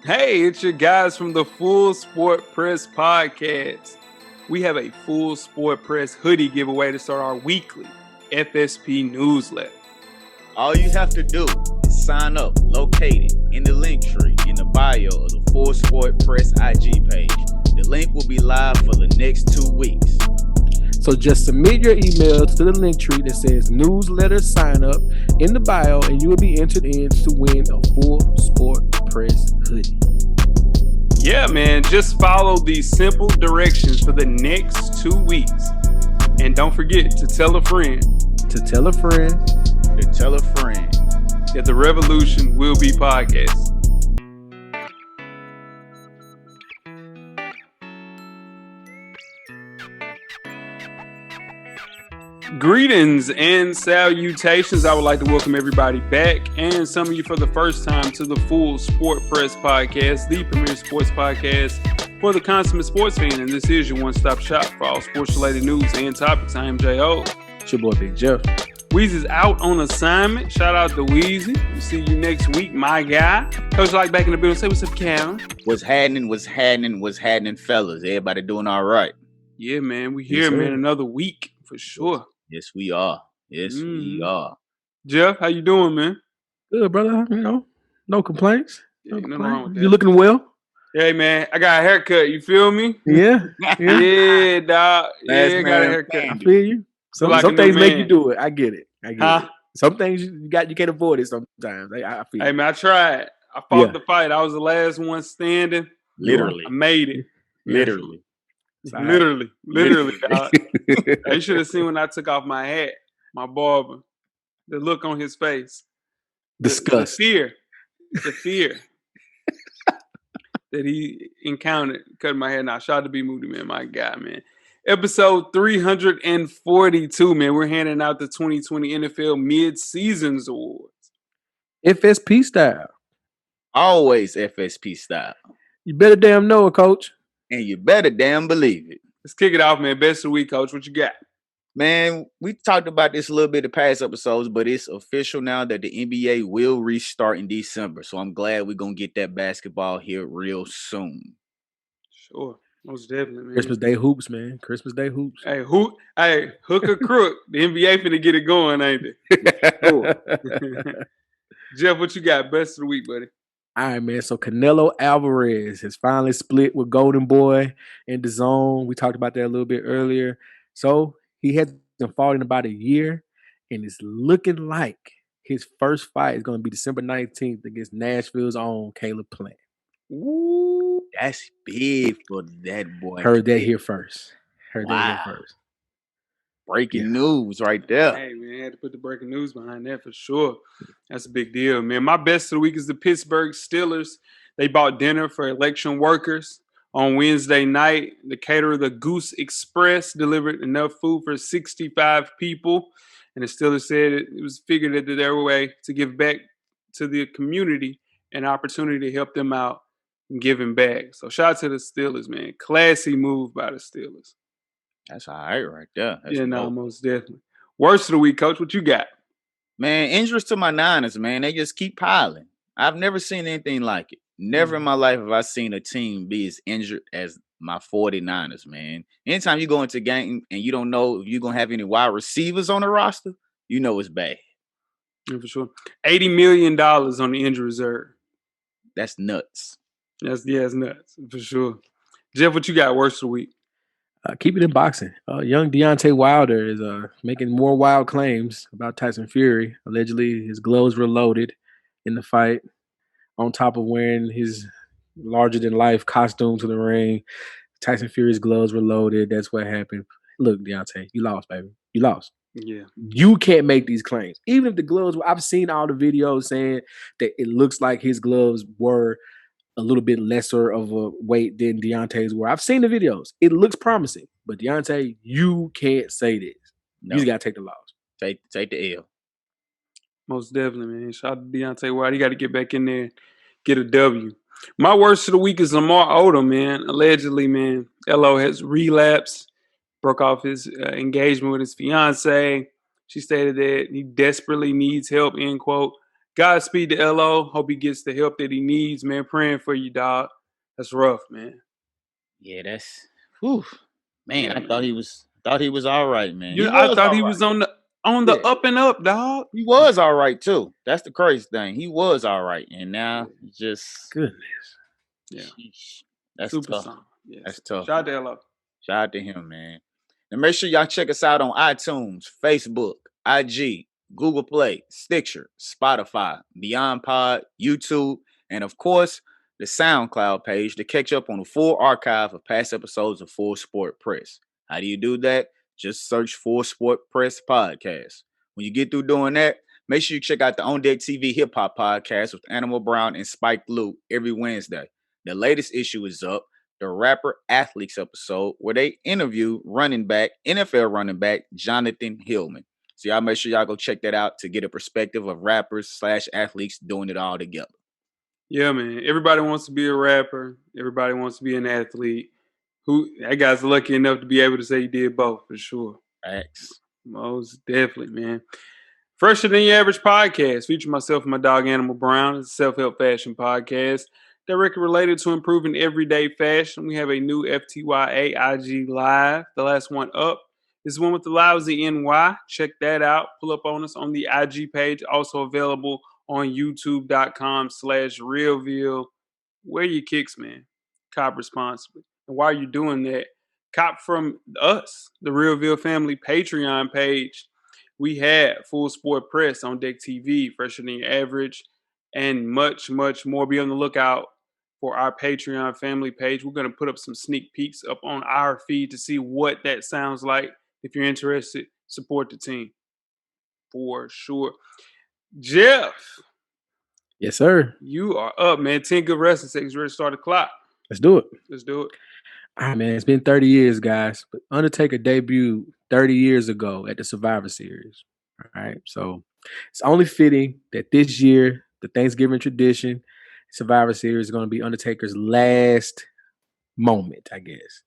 Hey, it's your guys from the Full Sport Press Podcast. We have a Full Sport Press hoodie giveaway to start our weekly FSP newsletter. All you have to do is sign up located in the link tree in the bio of the Full Sport Press IG page. The link will be live for the next 2 weeks. So just submit your email to the link tree that says newsletter sign up in the bio, and you will be entered in to win a Full Sport Press hoodie. Yeah, man, just follow these simple directions for the next 2 weeks. And don't forget to tell a friend. To tell a friend. To tell a friend. That the revolution will be podcast. Greetings and salutations. I would like to welcome everybody back and some of you for the first time to the Full Sport Press Podcast, the premier sports podcast for the consummate sports fan. And this is your one-stop shop for all sports-related news and topics. I am J.O. It's your boy, Big Jeff. Wezzy's out on assignment. Shout out to Wezzy. We'll see you next week, my guy. Coach Like back in the building. Say what's up, Calvin. What's happening, fellas? Everybody doing all right? Yeah, man. We here, man. Another week for sure. Yes, we are. We are. Jeff, how you doing, man? Good, brother. No complaints. Yeah, nothing wrong with that. You looking well? Hey, man, I got a haircut. You feel me? Yeah. Yeah, dog. Yeah, I got a haircut. I feel you. Some things make you do it. I get it. Some things you can't avoid it sometimes. I feel Hey, man, I tried. I fought the fight. I was the last one standing. Literally. I made it. Literally. Literally, dog. You should have seen when I took off my hat, my barber. The look on his face. Disgust. The fear that he encountered cutting my hair. Now, shout out to B Moody, man, my guy, man. Episode 342, man. We're handing out the 2020 NFL Midseason Awards. FSP style. Always FSP style. You better damn know it, Coach. And you better damn believe it. Let's kick it off, man. Best of the week, Coach. What you got? Man, we talked about this a little bit in past episodes, but it's official now that the NBA will restart in December. So I'm glad we're going to get that basketball here real soon. Sure. Most definitely, man. Christmas Day hoops, man. Christmas Day hoops. Hey, hook or crook. The NBA finna get it going, ain't it? Jeff, what you got? Best of the week, buddy. All right, man. So Canelo Alvarez has finally split with Golden Boy in the zone. We talked about that a little bit earlier. So he hasn't fought in about a year, and it's looking like his first fight is going to be December 19th against Nashville's own Caleb Plant. Ooh, that's big for that boy. Heard that here first. Breaking news right there. Hey, man, I had to put the breaking news behind that for sure. That's a big deal, man. My best of the week is the Pittsburgh Steelers. They bought dinner for election workers on Wednesday night. The caterer, the Goose Express, delivered enough food for 65 people. And the Steelers said it was figured that their way to give back to the community an opportunity to help them out and giving back. So shout out to the Steelers, man. Classy move by the Steelers. That's all right there. Most definitely. Worst of the week, Coach. What you got? Man, injuries to my Niners, man. They just keep piling. I've never seen anything like it. Never in my life have I seen a team be as injured as my 49ers, man. Anytime you go into a game and you don't know if you're going to have any wide receivers on the roster, you know it's bad. Yeah, for sure. $80 million on the injury reserve. That's nuts. It's nuts, for sure. Jeff, what you got worst of the week? Keep it in boxing. Young Deontay Wilder is making more wild claims about Tyson Fury. Allegedly, his gloves were loaded in the fight, on top of wearing his larger-than-life costume to the ring. Tyson Fury's gloves were loaded. That's what happened. Look, Deontay, you lost, baby. You lost. Yeah. You can't make these claims. Even if the gloves were, I've seen all the videos saying that it looks like his gloves were a little bit lesser of a weight than Deontay's were. I've seen the videos. It looks promising. But Deontay, you can't say this. No. You just got to take the loss. Take the L. Most definitely, man. Shout out to Deontay Wilder. You got to get back in there and get a W. My worst of the week is Lamar Odom, man. Allegedly, man, LO has relapsed, broke off his engagement with his fiance. She stated that he desperately needs help, end quote. Godspeed to LO. Hope he gets the help that he needs, man. Praying for you, dog. That's rough, man. Yeah, that's whew. Man, Yeah, I thought man. he was all right, man. You He know, I was thought all he right. was on the Yeah. up and up, dog. He was all right too. That's the crazy thing. He was all right. And now it's just Goodness. Yeah. sheesh. That's Super tough. song. Yes. That's tough. Shout out to LO. Shout out to him, man. And make sure y'all check us out on iTunes, Facebook, IG, Google Play, Stitcher, Spotify, Beyond Pod, YouTube, and of course, the SoundCloud page to catch up on the full archive of past episodes of Full Sport Press. How do you do that? Just search Full Sport Press Podcast. When you get through doing that, make sure you check out the On Deck TV Hip Hop Podcast with Animal Brown and Spike Lee every Wednesday. The latest issue is up, the Rapper Athletes episode, where they interview NFL running back Jonathan Hillman. So y'all make sure y'all go check that out to get a perspective of rappers / athletes doing it all together. Yeah, man. Everybody wants to be a rapper. Everybody wants to be an athlete. That guy's lucky enough to be able to say he did both, for sure. Thanks. Most definitely, man. Fresher Than Your Average podcast, featuring myself and my dog Animal Brown. It's a self-help fashion podcast directly related to improving everyday fashion. We have a new FTYA IG Live. The last one up is one with the Lousy NY. Check that out. Pull up on us on the IG page. Also available on youtube.com/realville. Wear your kicks, man. Cop responsibly. And while you're doing that, cop from us, the Realville Family Patreon page. We have Full Sport Press on Deck TV, Fresher Than Your Average, and much, much more. Be on the lookout for our Patreon family page. We're going to put up some sneak peeks up on our feed to see what that sounds like. If you're interested, support the team. For sure. Jeff. Yes, sir. You are up, man. 10 good wrestling seconds. Ready to start the clock. Let's do it. Let's do it. Ah, man, it's been 30 years, guys. But Undertaker debuted 30 years ago at the Survivor Series. All right. So it's only fitting that this year, the Thanksgiving tradition, Survivor Series is going to be Undertaker's last moment, I guess.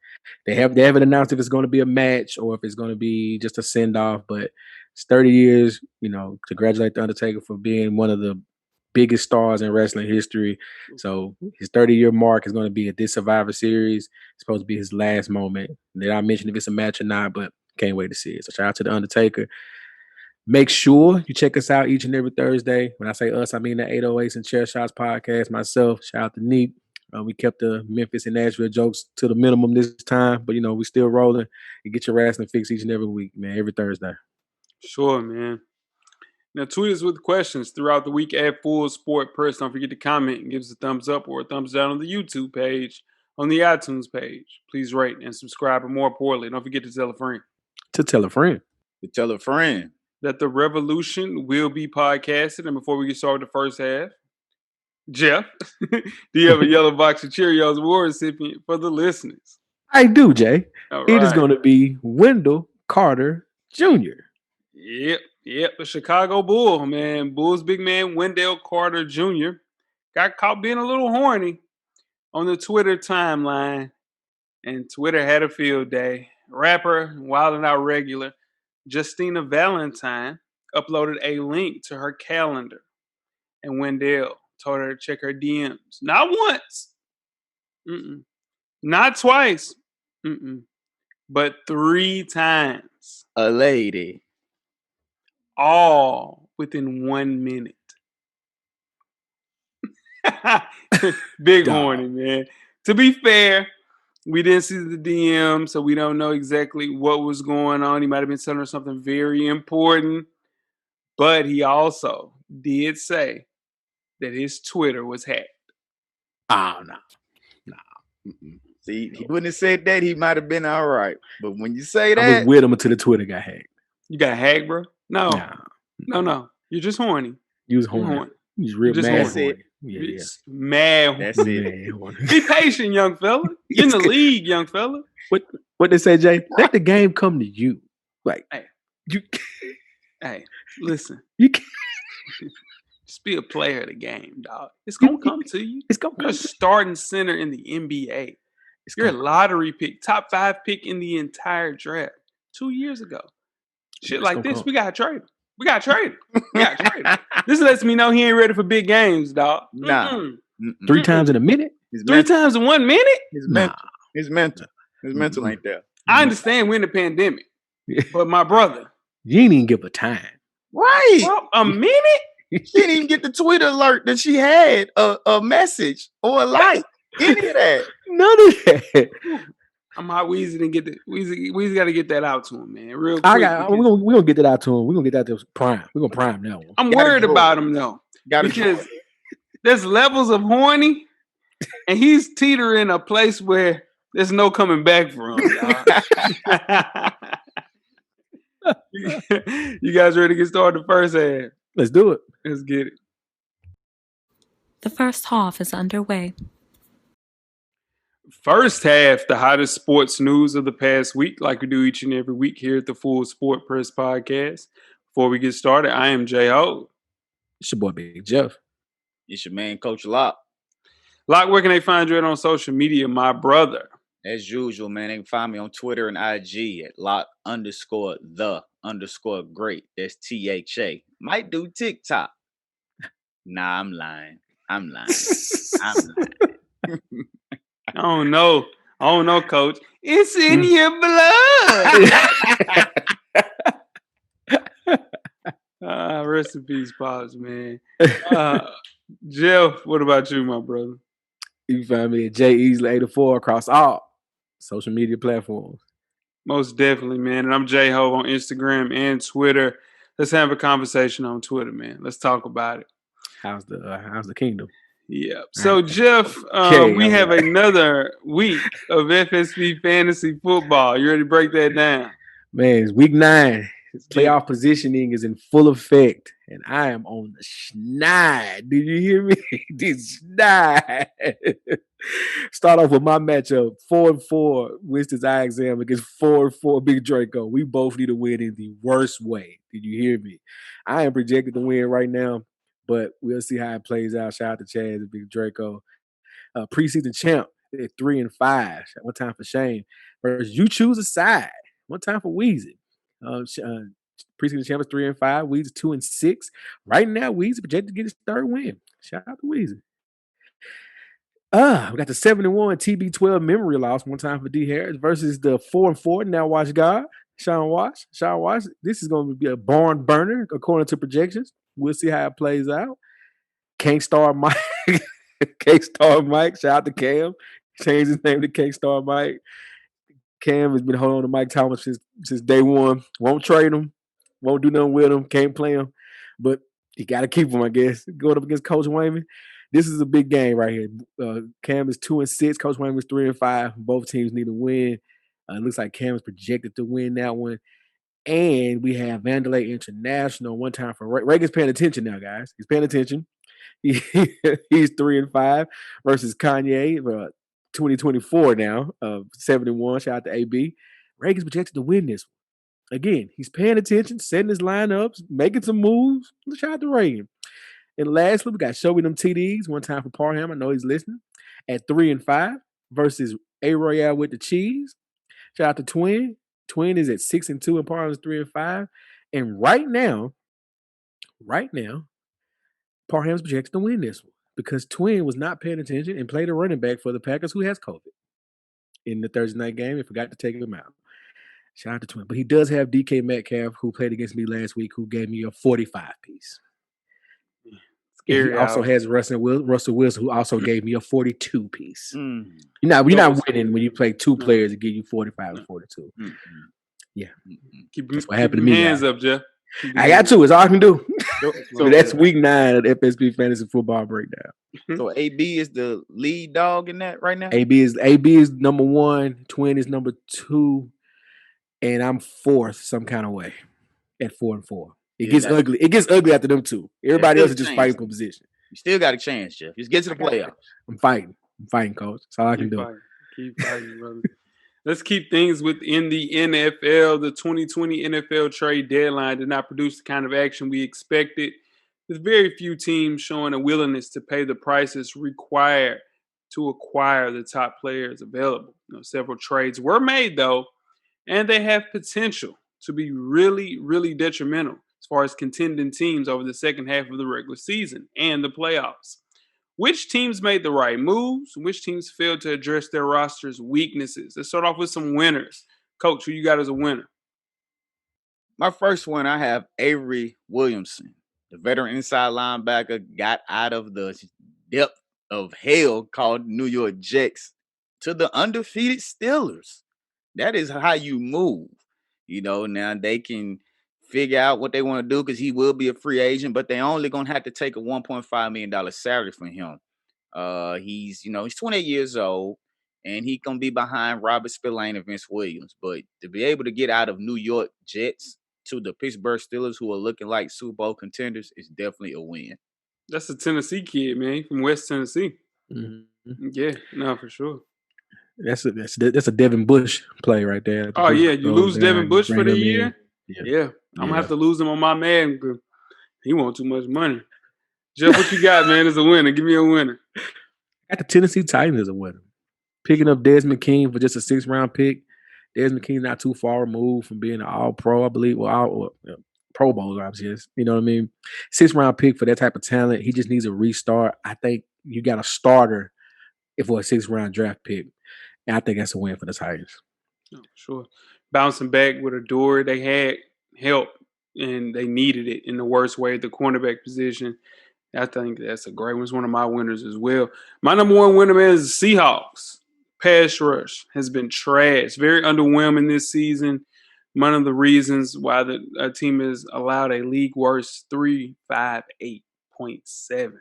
They haven't announced if it's going to be a match or if it's going to be just a send-off, but it's 30 years, congratulate the Undertaker for being one of the biggest stars in wrestling history. So his 30-year mark is going to be at this Survivor Series. It's supposed to be his last moment. Did I mention if it's a match or not, but can't wait to see it. So shout out to the Undertaker. Make sure you check us out each and every Thursday. When I say us, I mean the 808s and Chair Shots podcast. Myself, shout out to Neat. We kept the Memphis and Nashville jokes to the minimum this time, but we still rolling. You get your wrestling fix each and every week, man, every Thursday. Sure, man. Now, tweet us with questions throughout the week at Full Sport Press. Don't forget to comment and give us a thumbs up or a thumbs down on the YouTube page, on the iTunes page. Please rate and subscribe, and more importantly, don't forget to tell a friend. To tell a friend. To tell a friend. That the revolution will be podcasted. And before we get started with the first half, Jeff, do you have a yellow box of Cheerios award recipient for the listeners? I do, Jay. All It right. is going to be Wendell Carter Jr. Yep. The Chicago Bull, man. Bulls big man Wendell Carter Jr. got caught being a little horny on the Twitter timeline. And Twitter had a field day. Rapper, Wild 'N Out regular, Justina Valentine uploaded a link to her calendar. And Wendell told her to check her DMs. Not once. Not twice. But 3 times. A lady. All within 1 minute. Big horny, man. To be fair, we didn't see the DM, so we don't know exactly what was going on. He might have been telling her something very important. But he also did say that his Twitter was hacked. Oh, no. See, he wouldn't have said that. He might have been all right. But when you say that, I was with him until the Twitter got hacked. You got hacked, bro? No. Nah. No. You're just horny. You was horny. You was real just mad horny. horny. Yeah. Mad. That's Mad it. horny. Be patient, young fella. You're in the league, young fella. What they say, Jay? Let the game come to you. Like, Hey, listen. You can't. Just be a player of the game, dog. It's going to come to you. It's going to You're a come. starting center in the NBA. You're a lottery pick, top 5 pick in the entire draft 2 years ago. Shit like this, we got to trade him. We got to trade him. This lets me know he ain't ready for big games, dog. Nah. Mm-mm. 3 times in a minute? His 3 mental, times in 1 minute? his Nah. mental, his mental, his mental ain't there. I understand we're in the pandemic, but my brother, You ain't even give a time. Right. well, a minute? She didn't even get the Twitter alert that she had a message or a like. Any of that. None of that. I'm hot. Weezy didn't get the Weezy got to get that out to him, man, real quick. We're gonna get that out to him. We're gonna get that to Prime. We're gonna Prime that one. I'm Gotta worried go. about him though, Gotta because there's levels of horny, and he's teetering a place where there's no coming back for him. You guys ready to get started? The first half. Let's do it. Let's get it. The first half is underway. First half, the hottest sports news of the past week, like we do each and every week here at the Full Sport Press Podcast. Before we get started, I am J-Ho. It's your boy Big Jeff. It's your man, Coach Locke. Locke, where can they find you at on social media, my brother? As usual, man, they can find me on Twitter and IG at Locke_the_great. That's THA. Might do TikTok. Nah, I'm lying. I'm lying. I don't know, Coach. It's in your blood. Rest in peace, Pops, man. Jeff, what about you, my brother? You can find me at JEasley84 across all social media platforms. Most definitely, man. And I'm J-Ho on Instagram and Twitter. Let's have a conversation on Twitter, man. Let's talk about it. How's the kingdom? Yeah. So, Jeff, we have another week of FSP fantasy football. You ready to break that down? Man, it's week 9. Playoff positioning is in full effect, and I am on the schneid. Did you hear me? The schneid. Start off with my matchup: 4-4 Winston's eye exam against 4-4 Big Draco. We both need to win in the worst way. Did you hear me? I am projected to win right now, but we'll see how it plays out. Shout out to Chaz and Big Draco. Preseason champ at 3-5. One time for Shane versus You Choose a Side. One time for Wezzy. Preseason champ is 3-5. Wezzy 2-6. Right now, Wezzy projected to get his 3rd win. Shout out to Wezzy. We got the 7-1 TB12 memory loss. One time for D Harris versus the 4-4 Now Watch God. Sean Watch. This is going to be a barn burner according to projections. We'll see how it plays out. Can't Star Mike. Shout out to Cam. Changed his name to Can't Star Mike. Cam has been holding on to Mike Thomas since day one. Won't trade him. Won't do nothing with him. Can't play him. But you got to keep him, I guess. Going up against Coach Wayman. This is a big game right here. Cam is 2-6. Coach Wayman is 3-5. Both teams need to win. It looks like Cam is projected to win that one. And we have Vandalay International. One time for Reagan's paying attention now, guys. He's paying attention. He's 3-5 versus Kanye. 2024 now, 71. Shout out to AB. Reagan's projected to win this one. Again, he's paying attention, setting his lineups, making some moves. Shout out to Reagan. And lastly, we got Show Me Them TDs. One time for Parham. I know he's listening. At 3-5 versus A Royale with the cheese. Shout out to Twin. Twin is at 6-2 and Parham is 3-5. And right now, Parham's projected to win this one because Twin was not paying attention and played a running back for the Packers who has COVID in the Thursday night game and forgot to take him out. Shout out to Twin. But he does have DK Metcalf, who played against me last week, who gave me a 45-piece. He also has Russell Wilson, who also gave me a 42-piece. You're not winning when you play 2 players and give you 45 and 42. Yeah. That's what happened to me. Hands up, Jeff. I got 2. It's all I can do. So that's week 9 of FSP Fantasy Football Breakdown. So AB is the lead dog in that right now? AB is number 1. Twin is number 2. And I'm 4th some kind of way at 4-4. It gets ugly. It gets ugly after them 2. Everybody else is just fighting for position. You still got a chance, Jeff. Just get to the playoffs. I'm fighting, Coach. That's all I can do. Keep fighting, brother. Let's keep things within the NFL. The 2020 NFL trade deadline did not produce the kind of action we expected, with very few teams showing a willingness to pay the prices required to acquire the top players available. Several trades were made, though, and they have potential to be really, really detrimental as far as contending teams over the second half of the regular season and the playoffs. Which teams made the right moves? Which teams failed to address their roster's weaknesses? Let's start off with some winners. Coach, who you got as a winner? My first one, I have Avery Williamson, the veteran inside linebacker, got out of the depth of hell called New York Jets to the undefeated Steelers. That is how you move. Now they can figure out what they want to do because he will be a free agent, but they only gonna have to take a $1.5 million salary from him. He's 28 years old, and he gonna be behind Robert Spillane and Vince Williams. But to be able to get out of New York Jets to the Pittsburgh Steelers, who are looking like Super Bowl contenders, is definitely a win. That's a Tennessee kid, man, from West Tennessee. Mm-hmm. Yeah, no, for sure. That's a Devin Bush play right there. Oh yeah, you lose Devin Bush for the year. Yeah. I'm gonna have to lose him on my man because he want too much money. Jeff, what you got, man, as a winner? Give me a winner. I got the Tennessee Titans as a winner. Picking up Desmond King for just a 6th-round pick. Desmond King's not too far removed from being an all-pro, I believe. Well, Pro Bowls, obviously. You know what I mean? 6th-round pick for that type of talent. He just needs a restart. I think you got a starter for a 6th-round draft pick. And I think that's a win for the Titans. Oh, sure. Bouncing back with Adore, they had help, and they needed it in the worst way at the cornerback position. I think that's a great one. It's one of my winners as well. My number one winner, man, is the Seahawks. Pass rush has been trash. Very underwhelming this season. One of the reasons why the team has allowed a league worst 358.7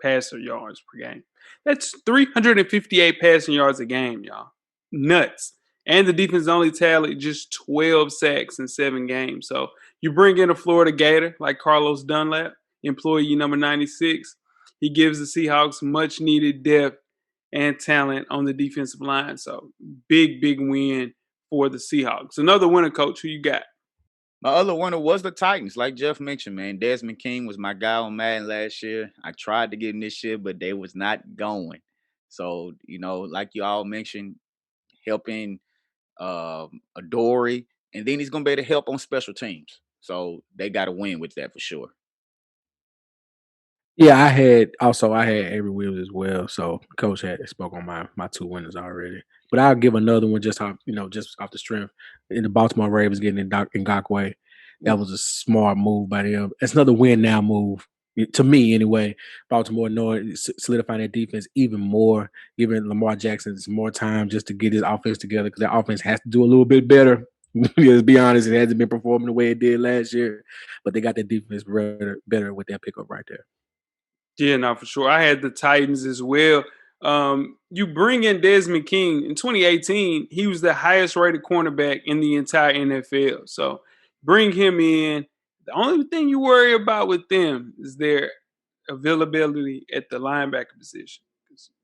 passer yards per game. That's 358 passing yards a game, y'all. Nuts. And the defense only tallied just 12 sacks in 7 games. So you bring in a Florida Gator like Carlos Dunlap, employee number 96. He gives the Seahawks much needed depth and talent on the defensive line. So big win for the Seahawks. Another winner, Coach. Who you got? My other winner was the Titans, like Jeff mentioned, man. Desmond King was my guy on Madden last year. I tried to get him this year, but they was not going. So, like you all mentioned, helping Adore, and then he's going to be able to help on special teams. So they got to win with that for sure. Yeah, I had Avery Williams as well. So Coach had spoke on my 2 winners already. But I'll give another one just off the strength. In the Baltimore Ravens getting Ngakoue. That was a smart move by them. It's another win now move. To me, anyway. Baltimore knowing solidifying their defense even more, giving Lamar Jackson some more time just to get his offense together because that offense has to do a little bit better. Let's be honest, it hasn't been performing the way it did last year, but they got their defense better with that pickup right there. Yeah, no, for sure. I had the Titans as well. You bring in Desmond King in 2018, he was the highest rated cornerback in the entire NFL. So bring him in. The only thing you worry about with them is their availability at the linebacker position.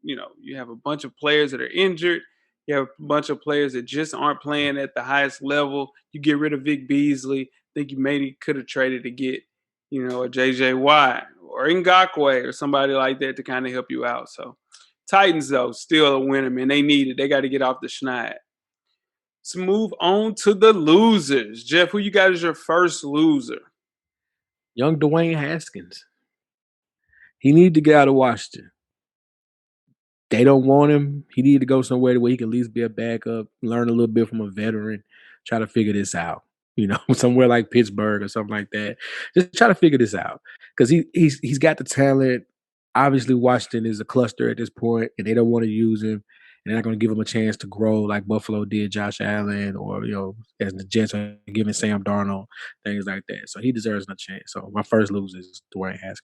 You have a bunch of players that are injured. You have a bunch of players that just aren't playing at the highest level. You get rid of Vic Beasley. I think you maybe could have traded to get, a J.J. Watt or Ngakoue or somebody like that to kind of help you out. So Titans, though, still a winner, man. They need it. They got to get off the schneid. Let's move on to the losers. Jeff, who you got as your first loser? Young Dwayne Haskins. He needed to get out of Washington. They don't want him. He needed to go somewhere where he can at least be a backup, learn a little bit from a veteran, try to figure this out. Somewhere like Pittsburgh or something like that. Just try to figure this out because he's got the talent. Obviously, Washington is a cluster at this point, and they don't want to use him. And they're not going to give him a chance to grow like Buffalo did Josh Allen or, as the Jets are giving Sam Darnold, things like that. So he deserves a chance. So my first loser is Dwayne Haskins.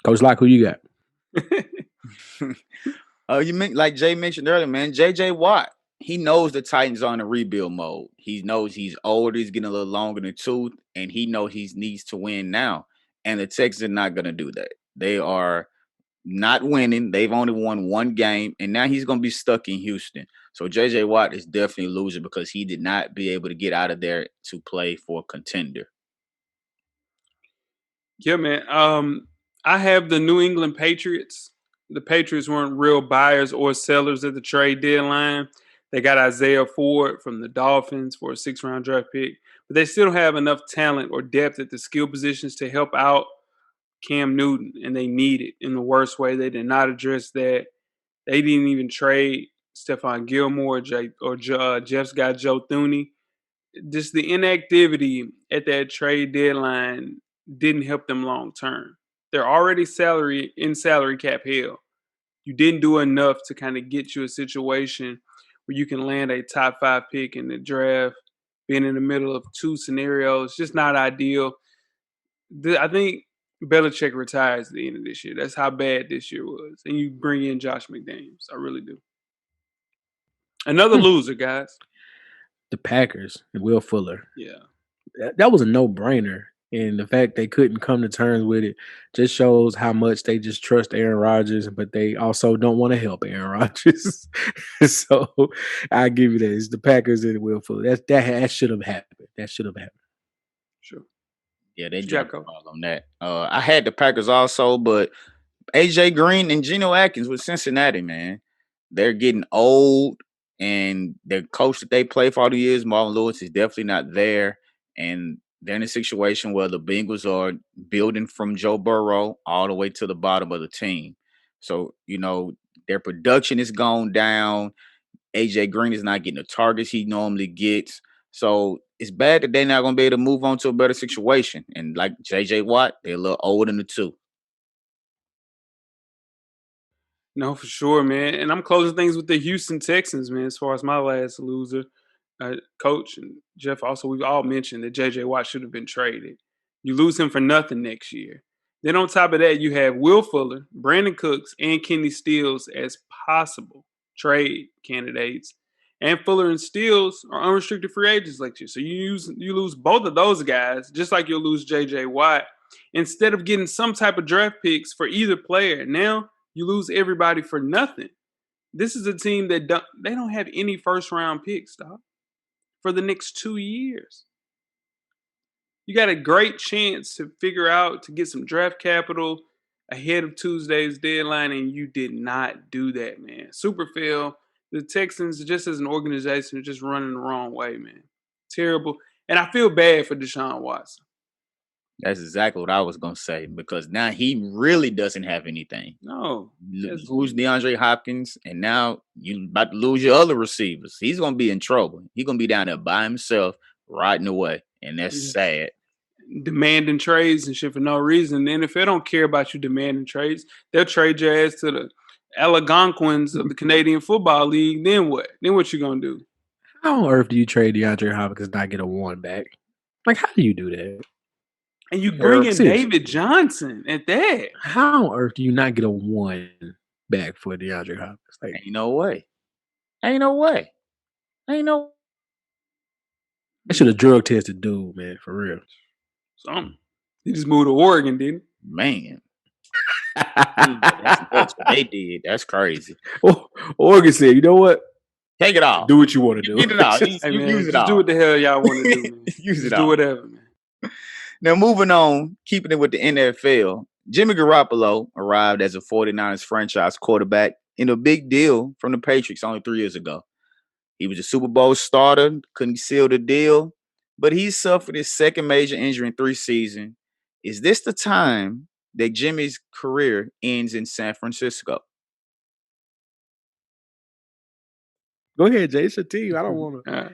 Coach Locke, who you got? You mean like Jay mentioned earlier, man? J.J. Watt. He knows the Titans are in a rebuild mode. He knows he's older. He's getting a little longer in the tooth, and he knows he needs to win now. And the Texans are not going to do that. They are not winning. They've only won 1 game, and now he's going to be stuck in Houston. So J.J. Watt is definitely a loser because he did not be able to get out of there to play for a contender. Yeah, man. I have the New England Patriots. The Patriots weren't real buyers or sellers at the trade deadline. They got Isaiah Ford from the Dolphins for a 6th-round draft pick, but they still don't have enough talent or depth at the skill positions to help out Cam Newton, and they need it in the worst way. They did not address that. They didn't even trade Stephon Gilmore or Jeff's guy Joe Thuney. Just the inactivity at that trade deadline didn't help them long term. They're already salary cap hell. You didn't do enough to kind of get you a situation where you can land a top 5 pick in the draft, being in the middle of 2 scenarios, just not ideal. I think Belichick retires at the end of this year. That's how bad this year was. And you bring in Josh McDaniels. I really do. Another loser, guys. The Packers and Will Fuller. Yeah. That was a no-brainer. And the fact they couldn't come to terms with it just shows how much they just trust Aaron Rodgers, but they also don't want to help Aaron Rodgers. So I give you that. It's the Packers and Will Fuller. That should have happened. That should have happened. Sure. Yeah, they dropped the ball on that. I had the Packers also, but AJ Green and Geno Atkins with Cincinnati, man. They're getting old, and the coach that they play for all the years, Marvin Lewis, is definitely not there. And they're in a situation where the Bengals are building from Joe Burrow all the way to the bottom of the team. So, their production is gone down. AJ Green is not getting the targets he normally gets. So it's bad that they're not going to be able to move on to a better situation. And like J.J. Watt, they're a little older than the two. No, for sure, man. And I'm closing things with the Houston Texans, man, as far as my last loser. Coach and Jeff, also, we've all mentioned that J.J. Watt should have been traded. You lose him for nothing next year. Then on top of that, you have Will Fuller, Brandon Cooks, and Kenny Stills as possible trade candidates. And Fuller and Stills are unrestricted free agents next year. So you lose both of those guys, just like you'll lose J.J. Watt. Instead of getting some type of draft picks for either player, now you lose everybody for nothing. This is a team that they don't have any first-round picks, dog, for the next 2 years. You got a great chance to figure out to get some draft capital ahead of Tuesday's deadline, and you did not do that, man. Super fail. The Texans, just as an organization, are just running the wrong way, man. Terrible. And I feel bad for Deshaun Watson. That's exactly what I was going to say, because now he really doesn't have anything. No. Lose DeAndre Hopkins, and now you're about to lose your other receivers. He's going to be in trouble. He's going to be down there by himself, riding away, and that's sad. Demanding trades and shit for no reason. The NFL don't care about you demanding trades. They'll trade your ass to the Algonquins of the Canadian Football League. Then what? Then what you going to do? How on earth do you trade DeAndre Hopkins and not get a 1 back? Like, how do you do that? And you bring in David Johnson at that. How on earth do you not get a 1 back for DeAndre Hopkins? Like, ain't no way. Ain't no way. Ain't no. I should have drug tested dude, man, for real. Something. He just moved to Oregon, didn't he? Man. That's what they did. That's crazy. Oregon said, you know what? Take it off. Do what you want to do. Get it out. Use it all. Do what the hell y'all want to do, man. Use it just all. Do whatever, man. Now, moving on, keeping it with the NFL, Jimmy Garoppolo arrived as a 49ers franchise quarterback in a big deal from the Patriots only 3 years ago. He was a Super Bowl starter, couldn't seal the deal, but he suffered his second major injury in 3 seasons. Is this the time that Jimmy's career ends in San Francisco? Go ahead, Jay. It's your team. I don't want to.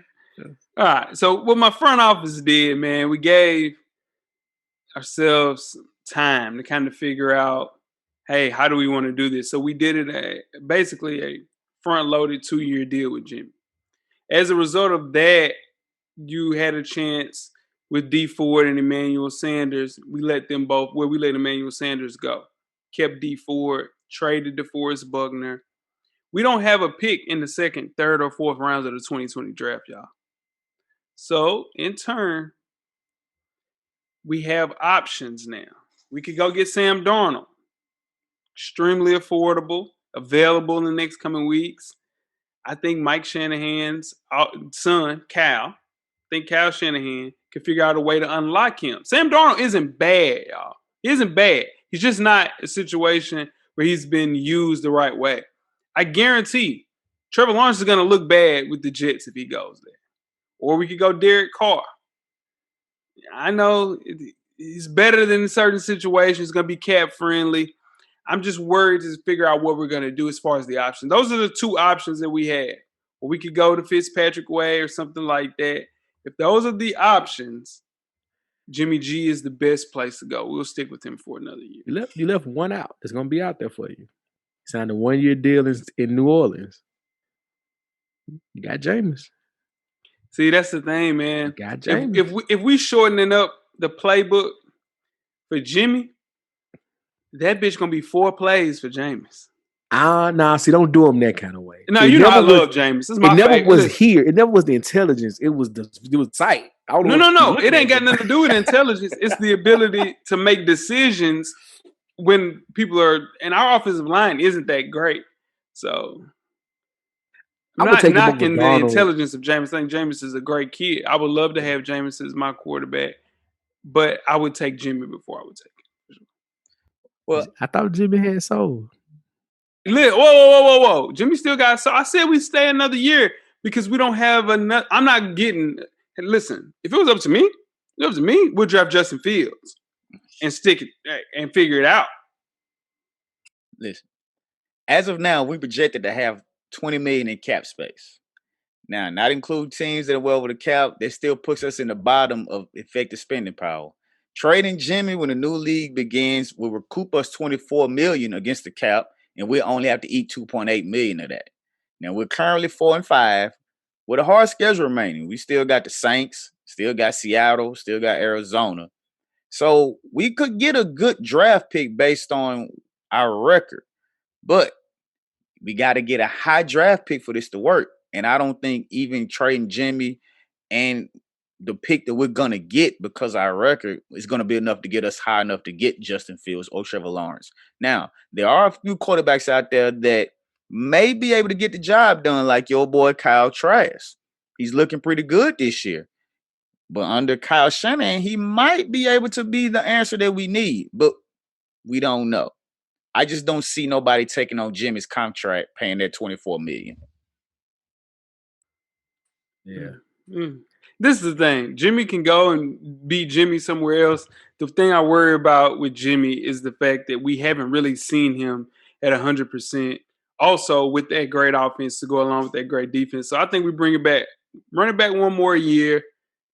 All right. So what my front office did, man, we gave ourselves time to kind of figure out, hey, how do we want to do this? So we did it basically a front-loaded 2-year deal with Jimmy. As a result of that, you had a chance with D Ford and Emmanuel Sanders. We let Emmanuel Sanders go. Kept D Ford, traded DeForest Buckner. We don't have a pick in the second, third, or fourth rounds of the 2020 draft, y'all. So, in turn, we have options now. We could go get Sam Darnold. Extremely affordable, available in the next coming weeks. I think Mike Shanahan's son, Cal, Shanahan can figure out a way to unlock him. Sam Darnold isn't bad, y'all. He isn't bad. He's just not a situation where he's been used the right way. I guarantee Trevor Lawrence is going to look bad with the Jets if he goes there. Or we could go Derek Carr. I know he's better than in certain situations. It's going to be cap friendly. I'm just worried to figure out what we're going to do as far as the options. Those are the two options that we had. Or we could go the Fitzpatrick way or something like that. If those are the options, Jimmy G is the best place to go. We'll stick with him for another year. You left one out. That's going to be out there for you. Signed a 1-year deal in New Orleans. You got Jameis. See, that's the thing, man. You got Jameis. If we shortening up the playbook for Jimmy, that bitch gonna be 4 plays for Jameis. Nah. See, don't do him that kind of way. No, I love Jameis. This is my it never favorite. was here. It never was the intelligence. It was sight. No. It ain't got nothing to do with intelligence. It's the ability to make decisions when people are. And our offensive line isn't that great, so. I'm not knocking the intelligence of Jameis. I think Jameis is a great kid. I would love to have Jameis as my quarterback, but I would take Jimmy before I would take him. Well, I thought Jimmy had soul. Whoa. Jimmy still got soul. I said we stay another year because we don't have enough. I'm not getting. Listen, if it was up to me, we'll draft Justin Fields and stick it and figure it out. Listen, as of now, we projected to have $20 million in cap space. Now, not include teams that are well over the cap, that still puts us in the bottom of effective spending power. Trading Jimmy when the new league begins will recoup us $24 million against the cap, and we'll only have to eat $2.8 million of that. Now, we're currently 4-5 with a hard schedule remaining. We still got the Saints, still got Seattle, still got Arizona. So we could get a good draft pick based on our record, but we got to get a high draft pick for this to work. And I don't think even trading Jimmy and the pick that we're going to get because our record is going to be enough to get us high enough to get Justin Fields or Trevor Lawrence. Now, there are a few quarterbacks out there that may be able to get the job done, like your boy Kyle Trask. He's looking pretty good this year. But under Kyle Shanahan, he might be able to be the answer that we need. But we don't know. I just don't see nobody taking on Jimmy's contract, paying that $24 million. Yeah. Mm-hmm. This is the thing. Jimmy can go and beat Jimmy somewhere else. The thing I worry about with Jimmy is the fact that we haven't really seen him at 100%. Also, with that great offense to go along with that great defense. So I think we bring it back, run it back one more year,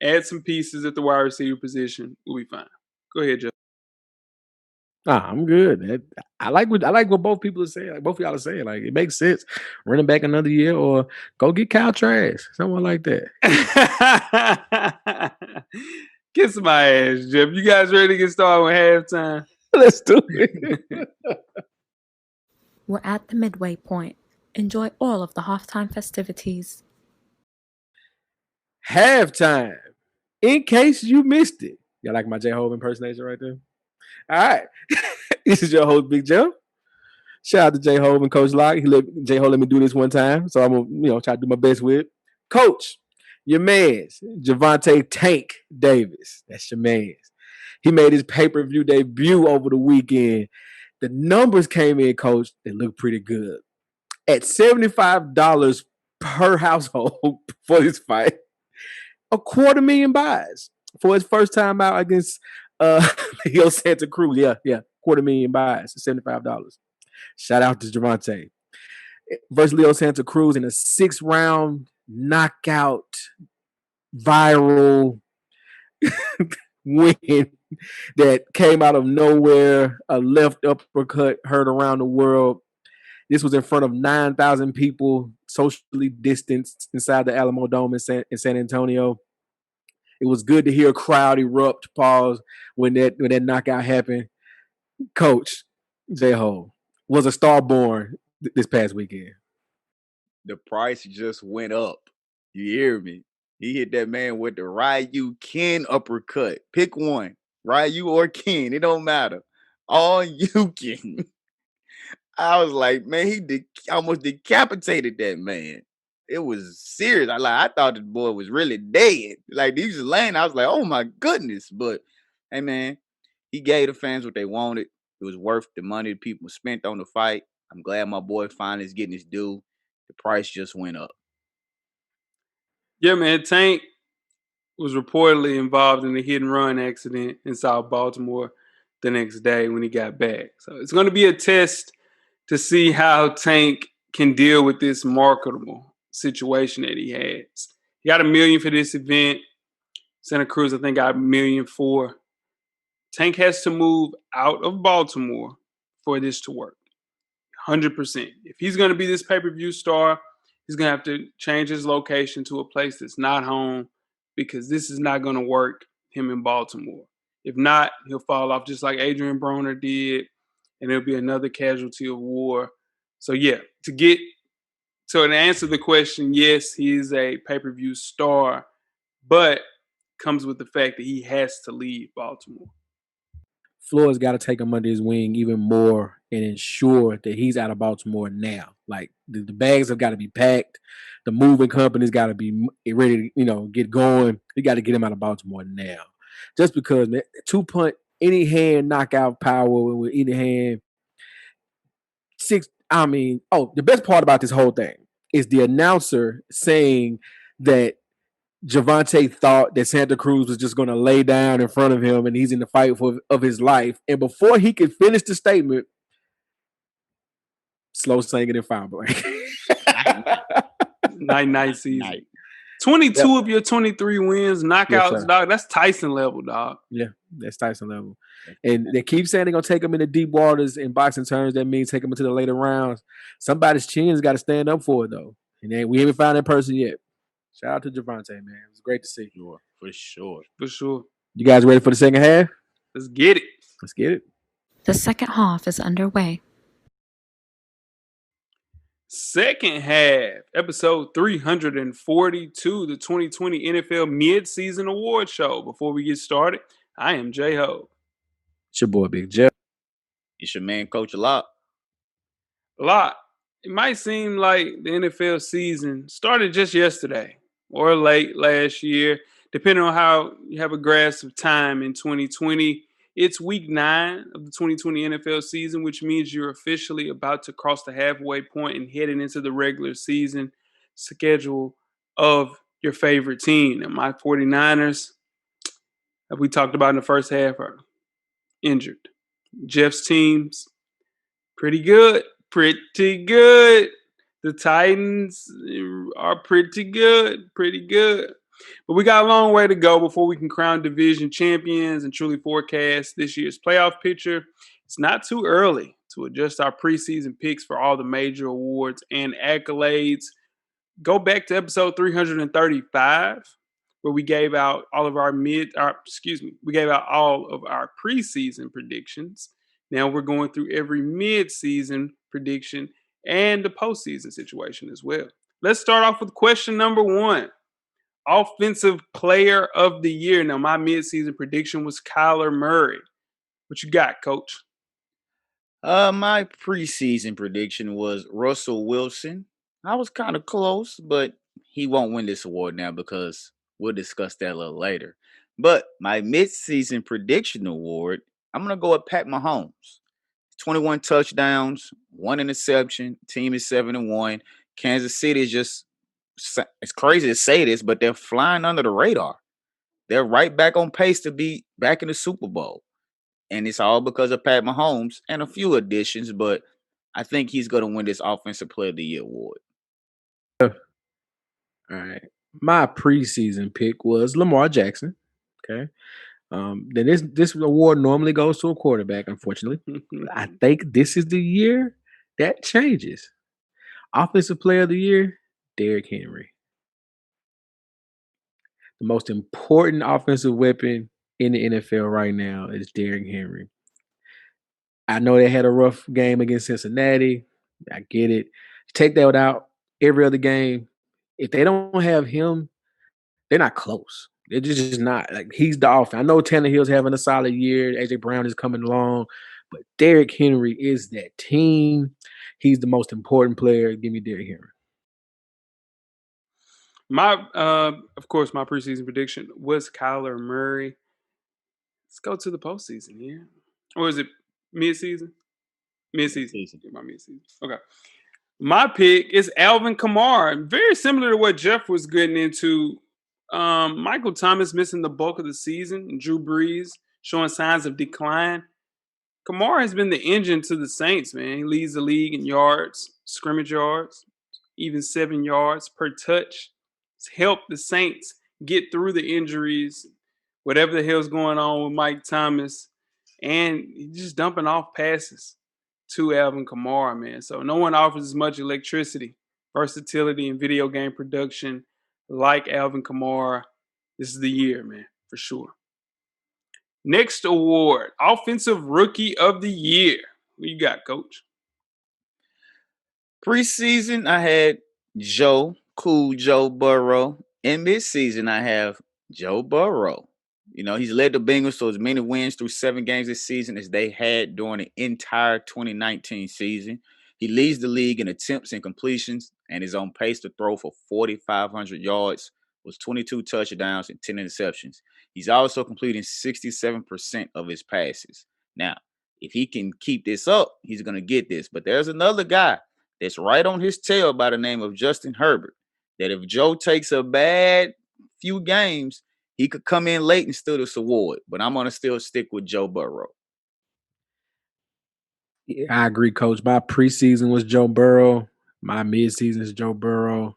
add some pieces at the wide receiver position. We'll be fine. Go ahead, Jeff. I'm good. I like what both people are saying. Like both of y'all are saying. Like it makes sense. Running back another year or go get Kyle Trask, someone like that. Kiss my ass, Jeff. You guys ready to get started with halftime? Let's do it. We're at the midway point. Enjoy all of the halftime festivities. Halftime. In case you missed it. Y'all like my J-Hope impersonation right there? All right. This is your host, Big Joe. Shout out to J-Hope and Coach Locke. J-Hope let me do this one time, so I'm gonna try to do my best with it. Coach, your man's Javante Tank Davis. That's your man's. He made his pay-per-view debut over the weekend. The numbers came in, Coach. They look pretty good. At $75 per household for this fight, $250,000 buys for his first time out against Leo Santa Cruz. Yeah. $250,000 buys, $75. Shout out to Javante. Versus Leo Santa Cruz in a 6-round knockout viral win that came out of nowhere, a left uppercut heard around the world. This was in front of 9,000 people, socially distanced inside the Alamo Dome in San Antonio. It was good to hear a crowd erupt, pause, when that knockout happened. Coach, J-Ho, was a star born this past weekend. The price just went up. You hear me? He hit that man with the Ryu Ken uppercut. Pick one. Ryu or Ken. It don't matter. All you can. I was like, man, he almost decapitated that man. It was serious. I thought the boy was really dead. Like, he was laying. I was like, oh my goodness. But hey, man, he gave the fans what they wanted. It was worth the money the people spent on the fight. I'm glad my boy finally is getting his due. the price just went up. Yeah, man. Tank was reportedly involved in a hit and run accident in South Baltimore the next day when he got back. So it's going to be a test to see how Tank can deal with this marketable situation that he has. He got $1 million for this event. Santa Cruz, I think, got $1 million for. Tank has to move out of Baltimore for this to work. 100%. If he's going to be this pay-per-view star, he's going to have to change his location to a place that's not home because this is not going to work him in Baltimore. If not, he'll fall off just like Adrian Broner did, and it'll be another casualty of war. So, yeah, to answer the question, yes, he is a pay-per-view star, but comes with the fact that he has to leave Baltimore. Floyd's got to take him under his wing even more and ensure that he's out of Baltimore now. Like the bags have got to be packed. The moving company's got to be ready to, get going. We got to get him out of Baltimore now. Just because, man, 2-punt, any hand knockout power with any hand. The best part about this whole thing is the announcer saying that Javante thought that Santa Cruz was just going to lay down in front of him and he's in the fight of his life. And before he could finish the statement, slow singing and foul blank. Night season. 22 of your 23 wins, knockouts, dog. That's Tyson level, dog. Yeah, that's Tyson level. And they keep saying they're going to take him into deep waters in boxing terms. That means take him into the later rounds. Somebody's chin's got to stand up for it, though. And we haven't found that person yet. Shout out to Javante, man. It was great to see. For sure. You guys ready for the second half? Let's get it. The second half is underway. Second half, episode 342, the 2020 NFL Midseason Awards show. Before we get started, I am J-Ho. It's your boy, Big Jeff. It's your man, Coach Lot. It might seem like the NFL season started just yesterday or late last year, depending on how you have a grasp of time in 2020. It's week 9 of the 2020 NFL season, which means you're officially about to cross the halfway point and heading into the regular season schedule of your favorite team. And my 49ers, as we talked about in the first half, are injured. Jeff's teams, pretty good. The Titans are pretty good. But we got a long way to go before we can crown division champions and truly forecast this year's playoff picture. It's not too early to adjust our preseason picks for all the major awards and accolades. Go back to episode 335, where we gave out all of our preseason predictions. Now we're going through every mid-season prediction and the postseason situation as well. Let's start off with question number 1. Offensive Player of the Year. Now, my mid-season prediction was Kyler Murray. What you got, Coach? My preseason prediction was Russell Wilson. I was kind of close, but he won't win this award now because we'll discuss that a little later. But my mid-season prediction award, I'm going to go with Pat Mahomes. 21 touchdowns, 1 interception. Team is 7-1. Kansas City is just, it's crazy to say this, but they're flying under the radar. They're right back on pace to be back in the Super Bowl. And it's all because of Pat Mahomes and a few additions, but I think he's going to win this Offensive Player of the Year award. All right. My preseason pick was Lamar Jackson. Okay. Then this award normally goes to a quarterback, unfortunately. I think this is the year that changes. Offensive Player of the Year, Derrick Henry. The most important offensive weapon in the NFL right now is Derrick Henry. I know they had a rough game against Cincinnati. I get it. Take that out every other game. If they don't have him, they're not close. They're just not. Like, he's the offense. I know Tannehill's having a solid year. AJ Brown is coming along. But Derrick Henry is that team. He's the most important player. Give me Derrick Henry. Of course, my preseason prediction was Kyler Murray. Let's go to the postseason here. Or is it mid-season? Mid-season. My mid-season. Okay. My pick is Alvin Kamara. Very similar to what Jeff was getting into. Michael Thomas missing the bulk of the season. Drew Brees showing signs of decline. Kamara has been the engine to the Saints, man. He leads the league in yards, scrimmage yards, even 7 yards per touch. It's helped the Saints get through the injuries, whatever the hell's going on with Mike Thomas, and he's just dumping off passes to Alvin Kamara, man. So no one offers as much electricity, versatility, and video game production like Alvin Kamara. This is the year, man, for sure. Next award, Offensive Rookie of the Year. What you got, Coach? Preseason, I had Joe Burrow. In midseason, I have Joe Burrow. You know, he's led the Bengals to as many wins through 7 games this season as they had during the entire 2019 season. He leads the league in attempts and completions and is on pace to throw for 4,500 yards, with 22 touchdowns and 10 interceptions. He's also completing 67% of his passes. Now, if he can keep this up, he's going to get this. But there's another guy that's right on his tail by the name of Justin Herbert, that if Joe takes a bad few games, he could come in late and steal this award. But I'm going to still stick with Joe Burrow. Yeah, I agree, Coach. My preseason was Joe Burrow. My midseason is Joe Burrow.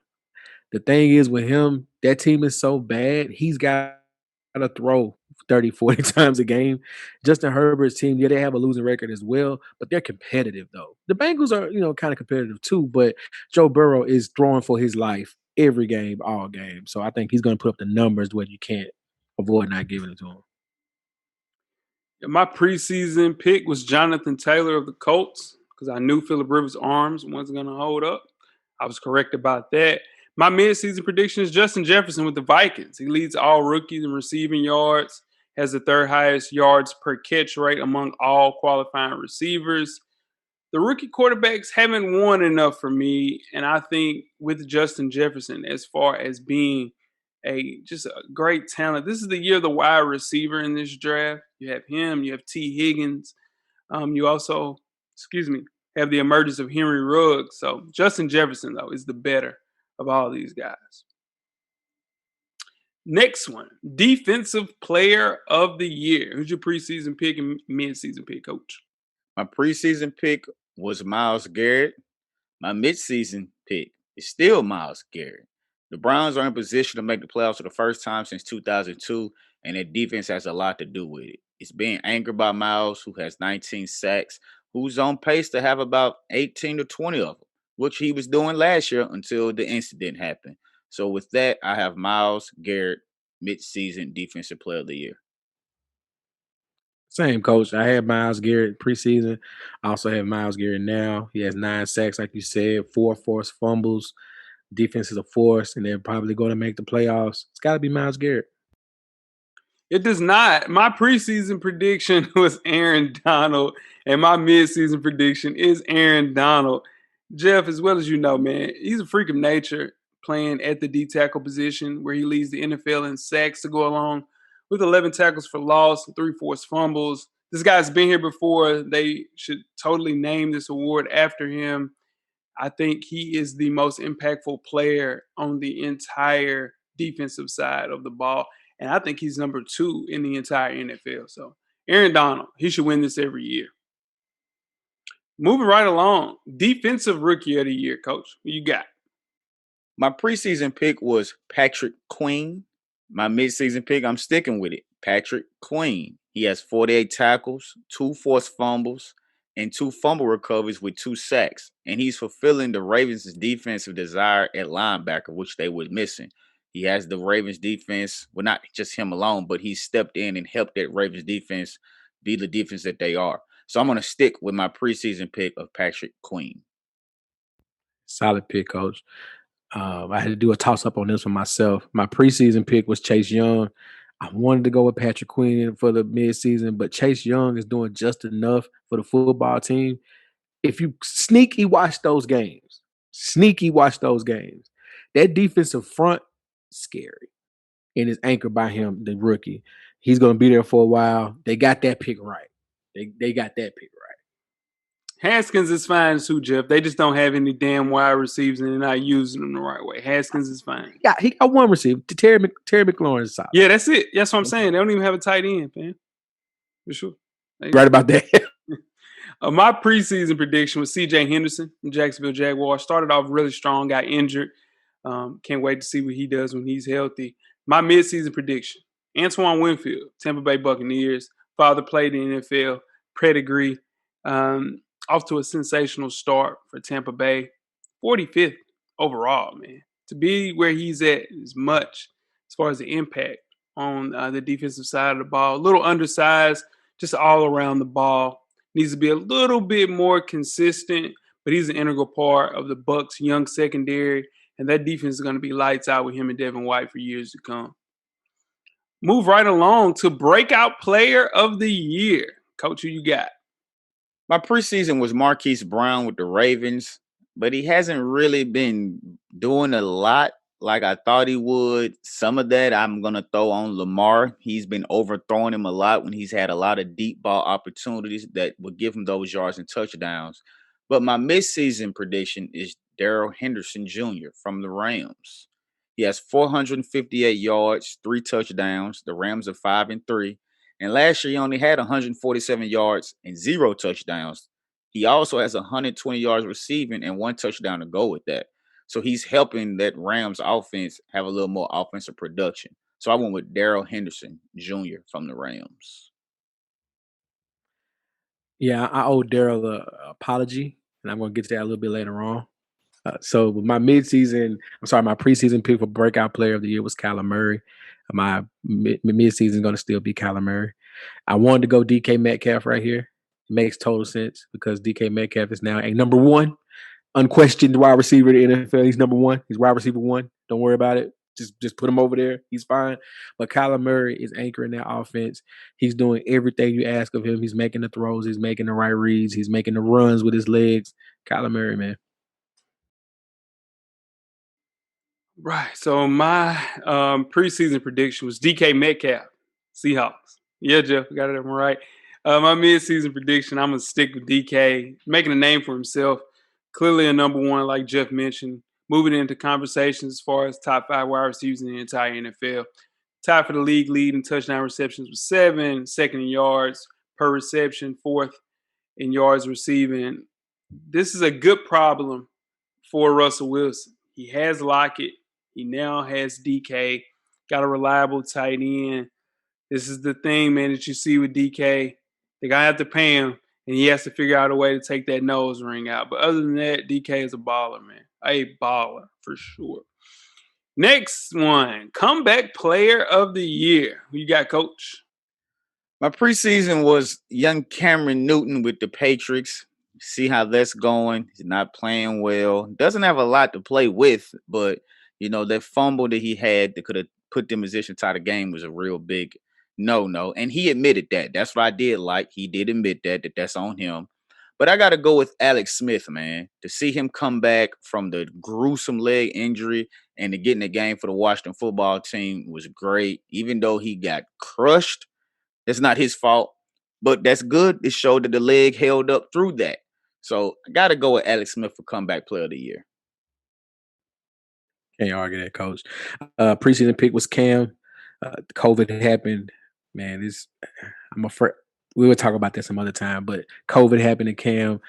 The thing is with him, that team is so bad, he's got to throw 30, 40 times a game. Justin Herbert's team, yeah, they have a losing record as well, but they're competitive, though. The Bengals are, kind of competitive too, but Joe Burrow is throwing for his life every game, all game. So I think he's going to put up the numbers where you can't avoid not giving it to him. My preseason pick was Jonathan Taylor of the Colts because I knew Phillip Rivers' arms wasn't going to hold up. I was correct about that. My midseason prediction is Justin Jefferson with the Vikings. He leads all rookies in receiving yards, has the 3rd highest yards per catch rate among all qualifying receivers. The rookie quarterbacks haven't won enough for me, and I think with Justin Jefferson, as far as being just a great talent, this is the year of the wide receiver in this draft. You have him, you have T. Higgins, you also, have the emergence of Henry Ruggs. So Justin Jefferson, though, is the better of all these guys. Next one, Defensive Player of the Year. Who's your preseason pick and midseason pick, Coach? My preseason pick was Myles Garrett. My midseason pick is still Myles Garrett. The Browns are in position to make the playoffs for the first time since 2002, and their defense has a lot to do with it. It's being anchored by Myles, who has 19 sacks, who's on pace to have about 18 to 20 of them, which he was doing last year until the incident happened. So with that, I have Myles Garrett, midseason Defensive Player of the Year. Same, Coach. I had Myles Garrett preseason. I also have Myles Garrett now. He has 9 sacks, like you said, 4 forced fumbles. Defense is a force, and they're probably going to make the playoffs. It's got to be Myles Garrett. It does not. My preseason prediction was Aaron Donald, and my midseason prediction is Aaron Donald. Jeff, as well as you know, man, he's a freak of nature playing at the D tackle position where he leads the NFL in sacks to go along with 11 tackles for loss and 3 forced fumbles. This guy's been here before. They should totally name this award after him. I think he is the most impactful player on the entire defensive side of the ball. And I think he's number 2 in the entire NFL. So Aaron Donald, he should win this every year. Moving right along, Defensive Rookie of the Year, Coach. What you got? My preseason pick was Patrick Queen. My midseason pick, I'm sticking with it. Patrick Queen. He has 48 tackles, 2 forced fumbles, and 2 fumble recoveries with 2 sacks. And he's fulfilling the Ravens' defensive desire at linebacker, which they were missing. He has the Ravens defense, well, not just him alone, but he stepped in and helped that Ravens defense be the defense that they are. So I'm going to stick with my preseason pick of Patrick Queen. Solid pick, Coach. I had to do a toss-up on this one myself. My preseason pick was Chase Young. I wanted to go with Patrick Queen for the midseason, but Chase Young is doing just enough for the football team. If you sneaky watch those games, that defensive front, scary. And is anchored by him, the rookie. He's going to be there for a while. They got that pick right. They got that pick right. Haskins is fine too, Jeff. They just don't have any damn wide receivers and they're not using them the right way. Haskins is fine. Yeah, he got one receiver. Terry McLaurin is solid. Yeah, that's it. That's what I'm saying. They don't even have a tight end, man. For sure. Right about that. My preseason prediction was C.J. Henderson from Jacksonville Jaguars. Started off really strong, got injured. Can't wait to see what he does when he's healthy. My midseason prediction, Antoine Winfield, Tampa Bay Buccaneers. Father played in the NFL, pedigree. Off to a sensational start for Tampa Bay. 45th overall, man. To be where he's at is much as far as the impact on the defensive side of the ball. A little undersized, just all around the ball. Needs to be a little bit more consistent, but he's an integral part of the Bucs' young secondary, and that defense is going to be lights out with him and Devin White for years to come. Move right along to breakout player of the year. Coach, who you got? My preseason was Marquise Brown with the Ravens, but he hasn't really been doing a lot like I thought he would. Some of that I'm going to throw on Lamar. He's been overthrowing him a lot when he's had a lot of deep ball opportunities that would give him those yards and touchdowns. But my midseason prediction is Darrell Henderson Jr. from the Rams. He has 458 yards, 3 touchdowns. The Rams are 5-3. And last year, he only had 147 yards and 0 touchdowns. He also has 120 yards receiving and 1 touchdown to go with that. So he's helping that Rams offense have a little more offensive production. So I went with Darrell Henderson Jr. from the Rams. Yeah, I owe Darrell an apology, and I'm going to get to that a little bit later on. So my preseason pick for breakout player of the year was Kyler Murray. My midseason is going to still be Kyler Murray. I wanted to go DK Metcalf right here. It makes total sense because DK Metcalf is now a number 1 unquestioned wide receiver in the NFL. He's number 1. He's wide receiver 1. Don't worry about it. Just put him over there. He's fine. But Kyler Murray is anchoring that offense. He's doing everything you ask of him. He's making the throws. He's making the right reads. He's making the runs with his legs. Kyler Murray, man. Right. So my preseason prediction was DK Metcalf, Seahawks. Yeah, Jeff, got it right. My midseason prediction, I'm going to stick with DK, making a name for himself. Clearly a number 1, like Jeff mentioned, moving into conversations as far as top 5 wide receivers in the entire NFL. Tied for the league lead in touchdown receptions with 7, second in yards per reception, 4th in yards receiving. This is a good problem for Russell Wilson. He has Lockett. He now has DK. Got a reliable tight end. This is the thing, man, that you see with DK. They're going to have to pay him, and he has to figure out a way to take that nose ring out. But other than that, DK is a baller, man. A baller for sure. Next one, comeback player of the year. Who you got, Coach? My preseason was young Cameron Newton with the Patriots. See how that's going. He's not playing well. Doesn't have a lot to play with, but, that fumble that he had that could have put them in position to tie the game was a real big no. And he admitted that. That's what I did like. He did admit that's on him. But I got to go with Alex Smith, man. To see him come back from the gruesome leg injury and to get in the game for the Washington football team was great. Even though he got crushed, that's not his fault. But that's good. It showed that the leg held up through that. So I got to go with Alex Smith for comeback player of the year. Can't argue that, Coach. Preseason pick was Cam. COVID happened. Man, I'm afraid we will talk about that some other time. But COVID happened to Cam.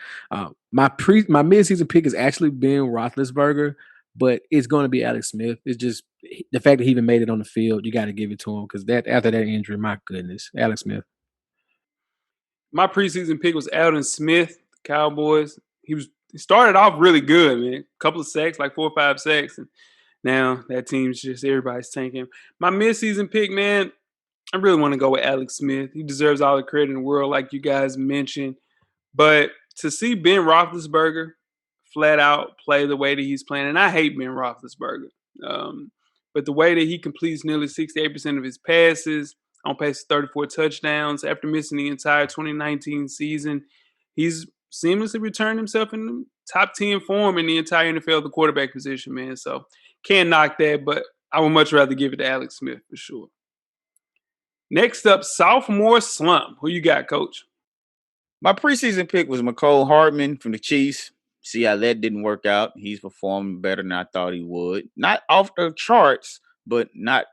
My midseason pick is actually Ben Roethlisberger, but it's going to be Alex Smith. It's just the fact that he even made it on the field. You got to give it to him because after that injury, my goodness, Alex Smith. My preseason pick was Aldon Smith, Cowboys. He started off really good, man. A couple of sacks, like 4 or 5 sacks, and now that team's just everybody's tanking. My midseason pick, man, I really want to go with Alex Smith. He deserves all the credit in the world, like you guys mentioned. But to see Ben Roethlisberger flat out play the way that he's playing, and I hate Ben Roethlisberger, but the way that he completes nearly 68% of his passes, on pace to 34 touchdowns after missing the entire 2019 season, he's seamlessly returned himself in the top 10 form in the entire NFL, the quarterback position, man. So can't knock that, but I would much rather give it to Alex Smith for sure. Next up, sophomore slump. Who you got, Coach? My preseason pick was McCole Hardman from the Chiefs. See how that didn't work out. He's performing better than I thought he would. Not off the charts, but not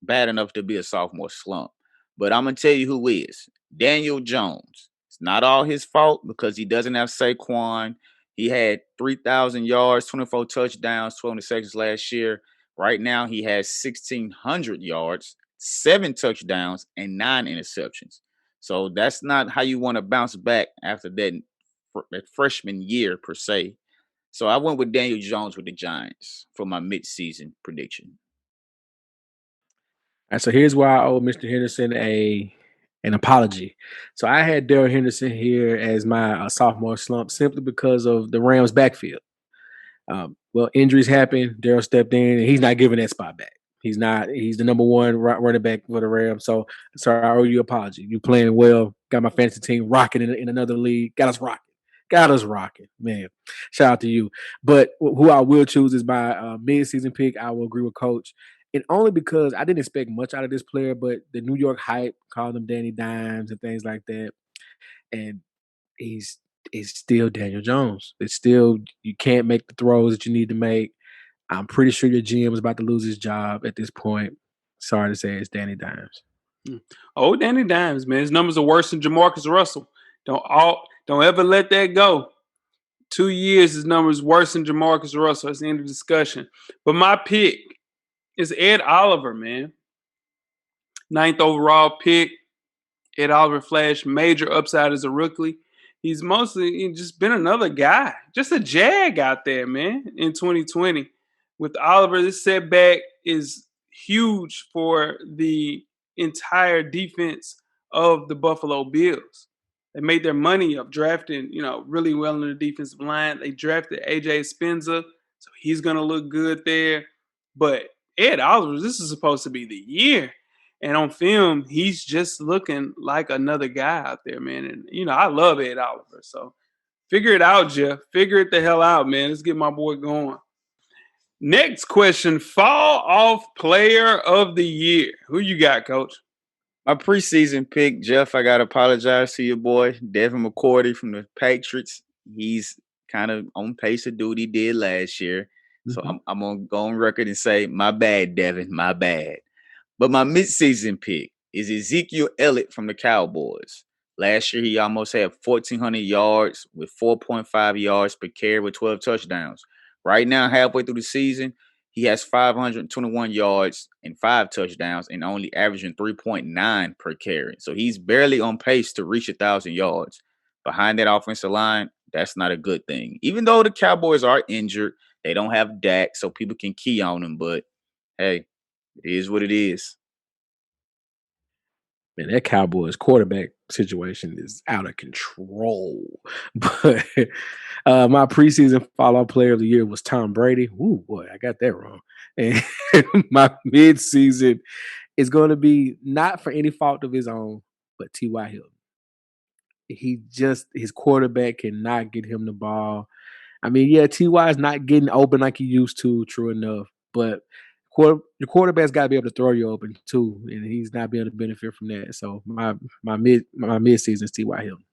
bad enough to be a sophomore slump. But I'm gonna tell you who is Daniel Jones. It's not all his fault because he doesn't have Saquon. He had 3,000 yards, 24 touchdowns, 12 interceptions last year. Right now, he has 1,600 yards, 7 touchdowns, and 9 interceptions. So that's not how you want to bounce back after that freshman year per se. So I went with Daniel Jones with the Giants for my midseason prediction. All right, so here's why I owe Mr. Henderson an apology. So I had Daryl Henderson here as my sophomore slump simply because of the Rams' backfield. Well, injuries happen. Daryl stepped in, and he's not giving that spot back. He's not. He's the number one running back for the Rams. So, sorry, I owe you an apology. You playing well. Got my fantasy team rocking in another league. Got us rocking. Got us rocking. Man, shout out to you. But who I will choose is my mid-season pick. I will agree with Coach. And only because I didn't expect much out of this player, but the New York hype called him Danny Dimes and things like that. And he's it's still Daniel Jones. It's still you can't make the throws that you need to make. I'm pretty sure your GM is about to lose his job at this point. Sorry to say, it's Danny Dimes. Oh, Danny Dimes, man. His numbers are worse than Jamarcus Russell. Don't ever let that go. 2 years, his numbers worse than Jamarcus Russell. That's the end of the discussion. But my pick is Ed Oliver, man. 9th overall pick. Ed Oliver flashed major upside as a rookie. He's mostly just been another guy, just a jag out there, man, in 2020. With Oliver, this setback is huge for the entire defense of the Buffalo Bills. They made their money up drafting, really well in the defensive line. They drafted AJ Spencer, so he's going to look good there. But Ed Oliver, this is supposed to be the year. And on film, he's just looking like another guy out there, man. And, I love Ed Oliver. So figure it out, Jeff. Figure it the hell out, man. Let's get my boy going. Next question, fall off player of the year. Who you got, Coach? My preseason pick, Jeff, I got to apologize to your boy, Devin McCourty from the Patriots. He's kind of on pace to do what he did last year. So I'm going to go on record and say, my bad, Devin, my bad. But my midseason pick is Ezekiel Elliott from the Cowboys. Last year, he almost had 1,400 yards with 4.5 yards per carry with 12 touchdowns. Right now, halfway through the season, he has 521 yards and 5 touchdowns and only averaging 3.9 per carry. So he's barely on pace to reach 1,000 yards. Behind that offensive line, that's not a good thing. Even though the Cowboys are injured, they don't have Dak, so people can key on him. But, hey, it is what it is. Man, that Cowboys quarterback situation is out of control. But my preseason follow-up player of the year was Tom Brady. Ooh, boy, I got that wrong. And my midseason is going to be not for any fault of his own, but T.Y. Hilton. His quarterback cannot get him the ball. I mean, yeah, T.Y. is not getting open like he used to, true enough. But your quarterback's got to be able to throw you open too, and he's not being able to benefit from that. So my midseason is T.Y. Hilton.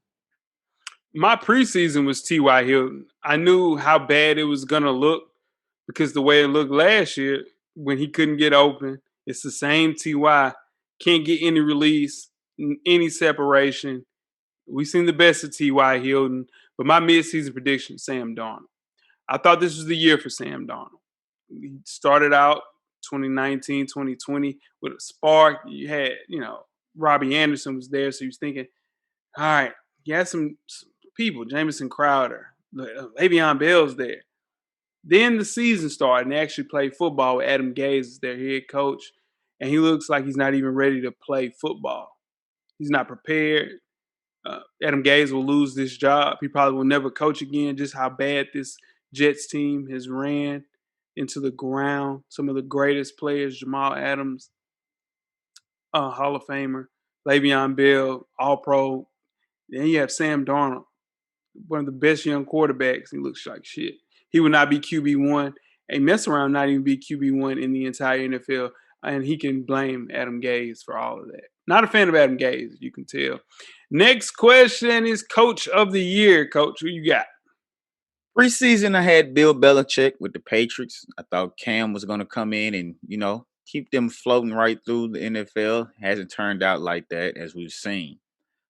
My preseason was T.Y. Hilton. I knew how bad it was going to look because the way it looked last year when he couldn't get open, it's the same T.Y. Can't get any release, any separation. We've seen the best of T.Y. Hilton, but my midseason prediction, Sam Darnold. I thought this was the year for Sam Darnold. He started out 2019, 2020 with a spark. You had, Robbie Anderson was there, so he was thinking, all right, he had some people, Jamison Crowder, Le'Veon Bell's there. Then the season started, and they actually played football with Adam Gase as their head coach, and he looks like he's not even ready to play football. He's not prepared. Adam Gase will lose this job. He probably will never coach again, just how bad this Jets team has ran into the ground. Some of the greatest players, Jamal Adams, Hall of Famer, Le'Veon Bell, All-Pro. Then you have Sam Darnold, one of the best young quarterbacks. He looks like shit. He would not be QB1. A mess around not even be QB1 in the entire NFL. And he can blame Adam Gase for all of that. Not a fan of Adam Gase, you can tell. Next question is Coach of the Year. Coach, who you got? Preseason, I had Bill Belichick with the Patriots. I thought Cam was going to come in and, keep them floating right through the NFL. Hasn't turned out like that, as we've seen.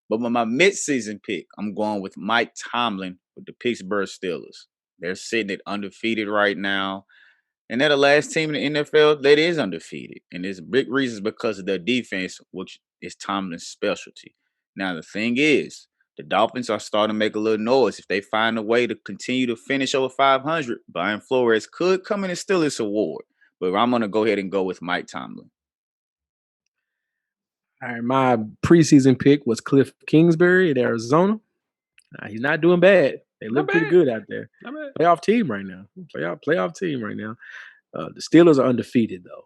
But with my midseason pick, I'm going with Mike Tomlin with the Pittsburgh Steelers. They're sitting at undefeated right now. And they're the last team in the NFL that is undefeated. And there's big reasons because of their defense, which is Tomlin's specialty. Now, the thing is, the Dolphins are starting to make a little noise. If they find a way to continue to finish over 500, Brian Flores could come in and steal this award. But I'm going to go ahead and go with Mike Tomlin. All right, my preseason pick was Cliff Kingsbury at Arizona. He's not doing bad. They look pretty good out there. Playoff team right now. Playoff team right now. The Steelers are undefeated though.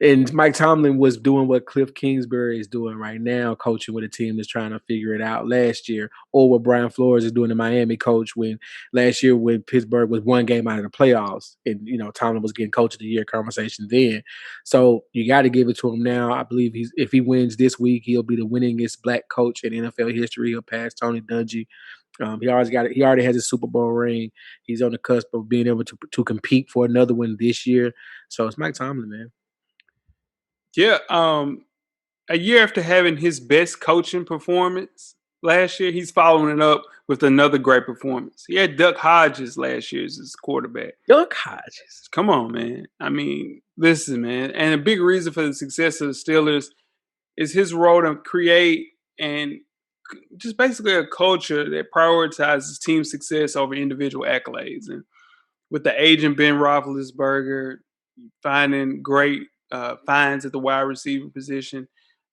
And Mike Tomlin was doing what Cliff Kingsbury is doing right now, coaching with a team that's trying to figure it out last year, or what Brian Flores is doing in Miami, coach when last year when Pittsburgh was one game out of the playoffs, and Tomlin was getting Coach of the Year conversation then. So you got to give it to him now. I believe if he wins this week, he'll be the winningest black coach in NFL history. He'll pass Tony Dungy. He already has a Super Bowl ring. He's on the cusp of being able to compete for another one this year. So it's Mike Tomlin, man. Yeah. A year after having his best coaching performance last year, he's following it up with another great performance. He had Duck Hodges last year as his quarterback. Duck Hodges. Come on, man. I mean, listen, man. And a big reason for the success of the Steelers is his role to create and just basically a culture that prioritizes team success over individual accolades. And with the agent Ben Roethlisberger finding great finds at the wide receiver position,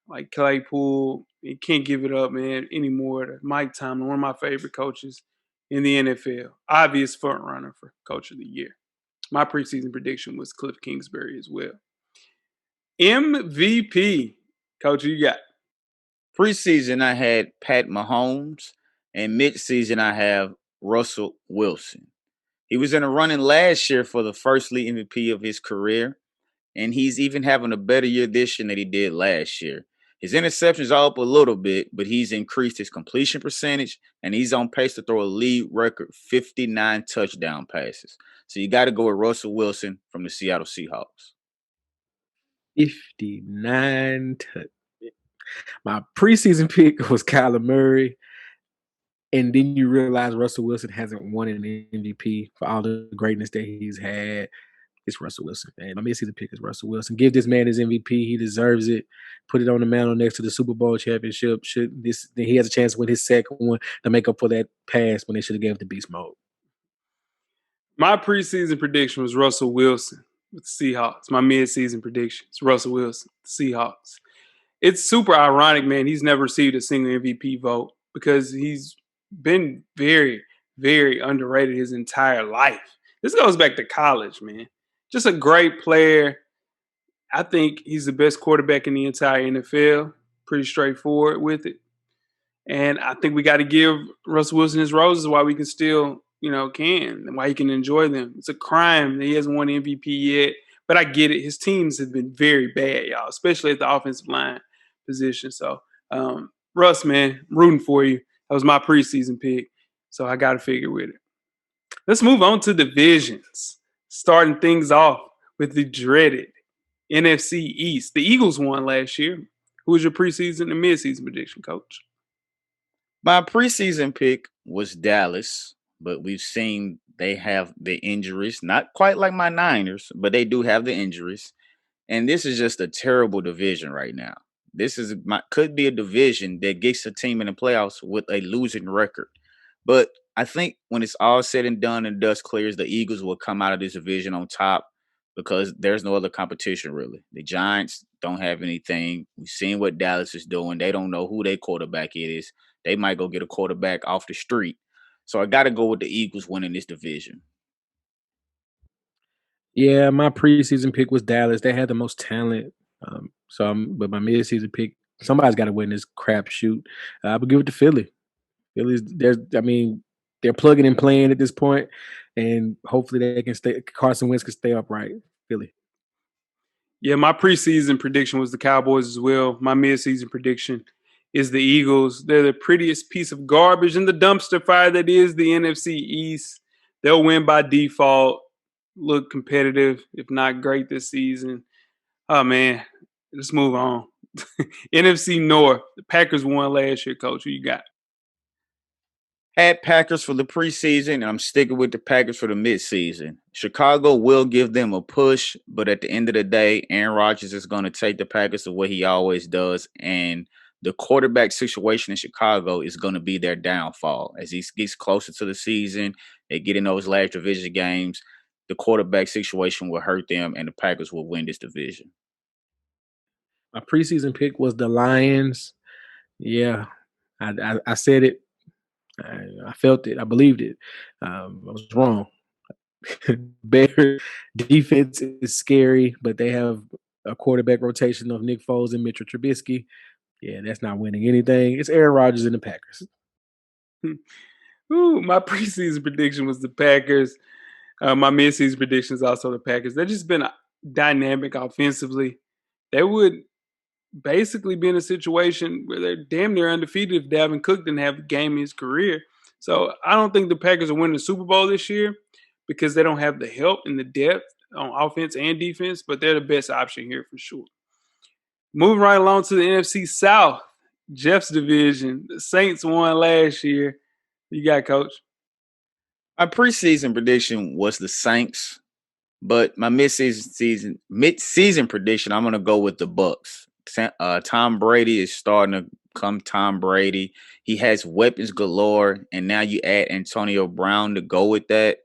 like Claypool, you can't give it up, man, anymore. Mike Tomlin, one of my favorite coaches in the NFL. Obvious front runner for Coach of the Year. My preseason prediction was Cliff Kingsbury as well. MVP, Coach, who you got? Preseason, I had Pat Mahomes, and midseason, I have Russell Wilson. He was in a running last year for the first league MVP of his career, and he's even having a better year this year than he did last year. His interceptions are up a little bit, but he's increased his completion percentage, and he's on pace to throw a league record 59 touchdown passes. So you got to go with Russell Wilson from the Seattle Seahawks. 59 touchdowns. My preseason pick was Kyler Murray. And then you realize Russell Wilson hasn't won an MVP for all the greatness that he's had. It's Russell Wilson, man. My midseason pick is Russell Wilson. Give this man his MVP. He deserves it. Put it on the mantle next to the Super Bowl championship. He has a chance to win his second one to make up for that pass when they should have gave it to Beast Mode. My preseason prediction was Russell Wilson with the Seahawks. My midseason prediction is Russell Wilson, Seahawks. It's super ironic, man. He's never received a single MVP vote because he's been very, very underrated his entire life. This goes back to college, man. Just a great player. I think he's the best quarterback in the entire NFL. Pretty straightforward with it. And I think we got to give Russell Wilson his roses while we can still, and why he can enjoy them. It's a crime that he hasn't won MVP yet. But I get it. His teams have been very bad, y'all, especially at the offensive line position. So, Russ, man, I'm rooting for you. That was my preseason pick. So I got to figure with it. Let's move on to divisions. Starting things off with the dreaded NFC East. The Eagles won last year. Who was your preseason and midseason prediction, Coach? My preseason pick was Dallas, but we've seen they have the injuries. Not quite like my Niners, but they do have the injuries. And this is just a terrible division right now. This could be a division that gets a team in the playoffs with a losing record. But I think when it's all said and done and dust clears, the Eagles will come out of this division on top because there's no other competition, really. The Giants don't have anything. We've seen what Dallas is doing. They don't know who their quarterback is. They might go get a quarterback off the street. So I got to go with the Eagles winning this division. Yeah, my preseason pick was Dallas. They had the most talent. But my midseason pick, somebody's got to win this crapshoot. I would give it to Philly. Philly's, they're plugging and playing at this point, and hopefully they can stay. Carson Wentz can stay upright. Philly. Yeah, my preseason prediction was the Cowboys as well. My midseason prediction is the Eagles. They're the prettiest piece of garbage in the dumpster fire that is the NFC East. They'll win by default, look competitive, if not great this season. Oh, man, let's move on. NFC North, the Packers won last year, Coach. Who you got? Had Packers for the preseason, and I'm sticking with the Packers for the midseason. Chicago will give them a push, but at the end of the day, Aaron Rodgers is going to take the Packers the way he always does, and the quarterback situation in Chicago is going to be their downfall. As he gets closer to the season, they get in those last division games, the quarterback situation will hurt them, and the Packers will win this division. My preseason pick was the Lions. Yeah, I said it. I felt it. I believed it. I was wrong. Bears defense is scary, but they have a quarterback rotation of Nick Foles and Mitchell Trubisky. Yeah, that's not winning anything. It's Aaron Rodgers and the Packers. Ooh, my preseason prediction was the Packers. My midseason prediction is also the Packers. They've just been dynamic offensively. They would basically be in a situation where they're damn near undefeated if Dalvin Cook didn't have a game in his career. So I don't think the Packers are winning the Super Bowl this year because they don't have the help and the depth on offense and defense, but they're the best option here for sure. Moving right along to the NFC South, Jeff's division. The Saints won last year. You got, Coach? My preseason prediction was the Saints, but my mid-season prediction, I'm going to go with the Bucks. Tom Brady is starting to come Tom Brady. He has weapons galore, and now you add Antonio Brown to go with that.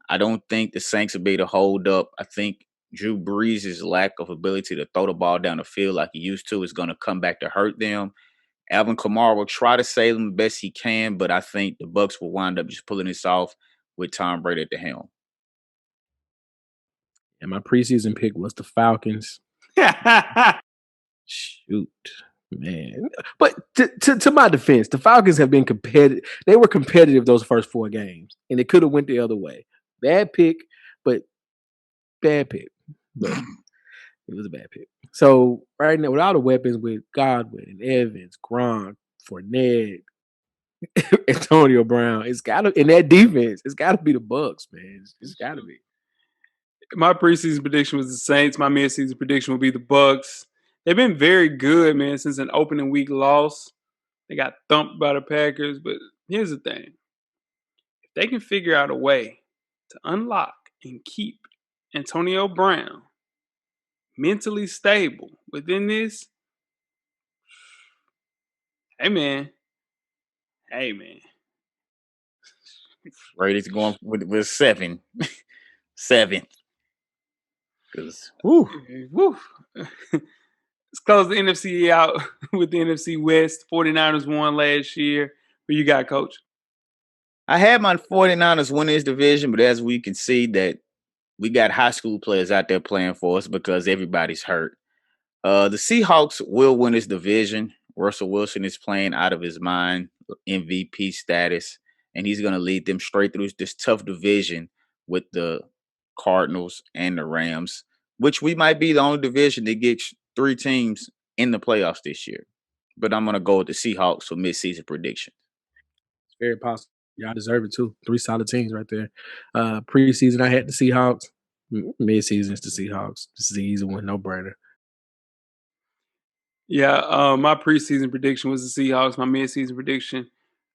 I don't think the Saints will be able to hold up. I think Drew Brees' lack of ability to throw the ball down the field like he used to is going to come back to hurt them. Alvin Kamara will try to save them the best he can, but I think the Bucks will wind up just pulling this off with Tom Brady at the helm. And my preseason pick was the Falcons. Shoot, man. But to my defense, the Falcons have been competitive. They were competitive those first 4 games, and it could have went the other way. Bad pick. But it was a bad pick. So right now, with all the weapons with Godwin, Evans, Gronk, Fournette, Antonio Brown, it's got to in that defense. It's got to be the Bucks, man. It's got to be. My preseason prediction was the Saints. My midseason prediction will be the Bucks. They've been very good, man, since an opening week loss. They got thumped by the Packers, but here's the thing. If they can figure out a way to unlock and keep Antonio Brown mentally stable within this, hey, man. Brady's going with 7. 7. Because, woo. Let's close the NFC out with the NFC West. 49ers won last year. Who you got, Coach? I had my 49ers win this division, but as we can see that we got high school players out there playing for us because everybody's hurt. The Seahawks will win this division. Russell Wilson is playing out of his mind, MVP status, and he's going to lead them straight through this tough division with the Cardinals and the Rams, which we might be the only division that gets 3 teams in the playoffs this year. But I'm going to go with the Seahawks for midseason prediction. It's very possible. Y'all deserve it too. 3 solid teams right there. Preseason, I had the Seahawks. Midseason, it's the Seahawks. This is the easy one, no brainer. Yeah, my preseason prediction was the Seahawks. My midseason prediction,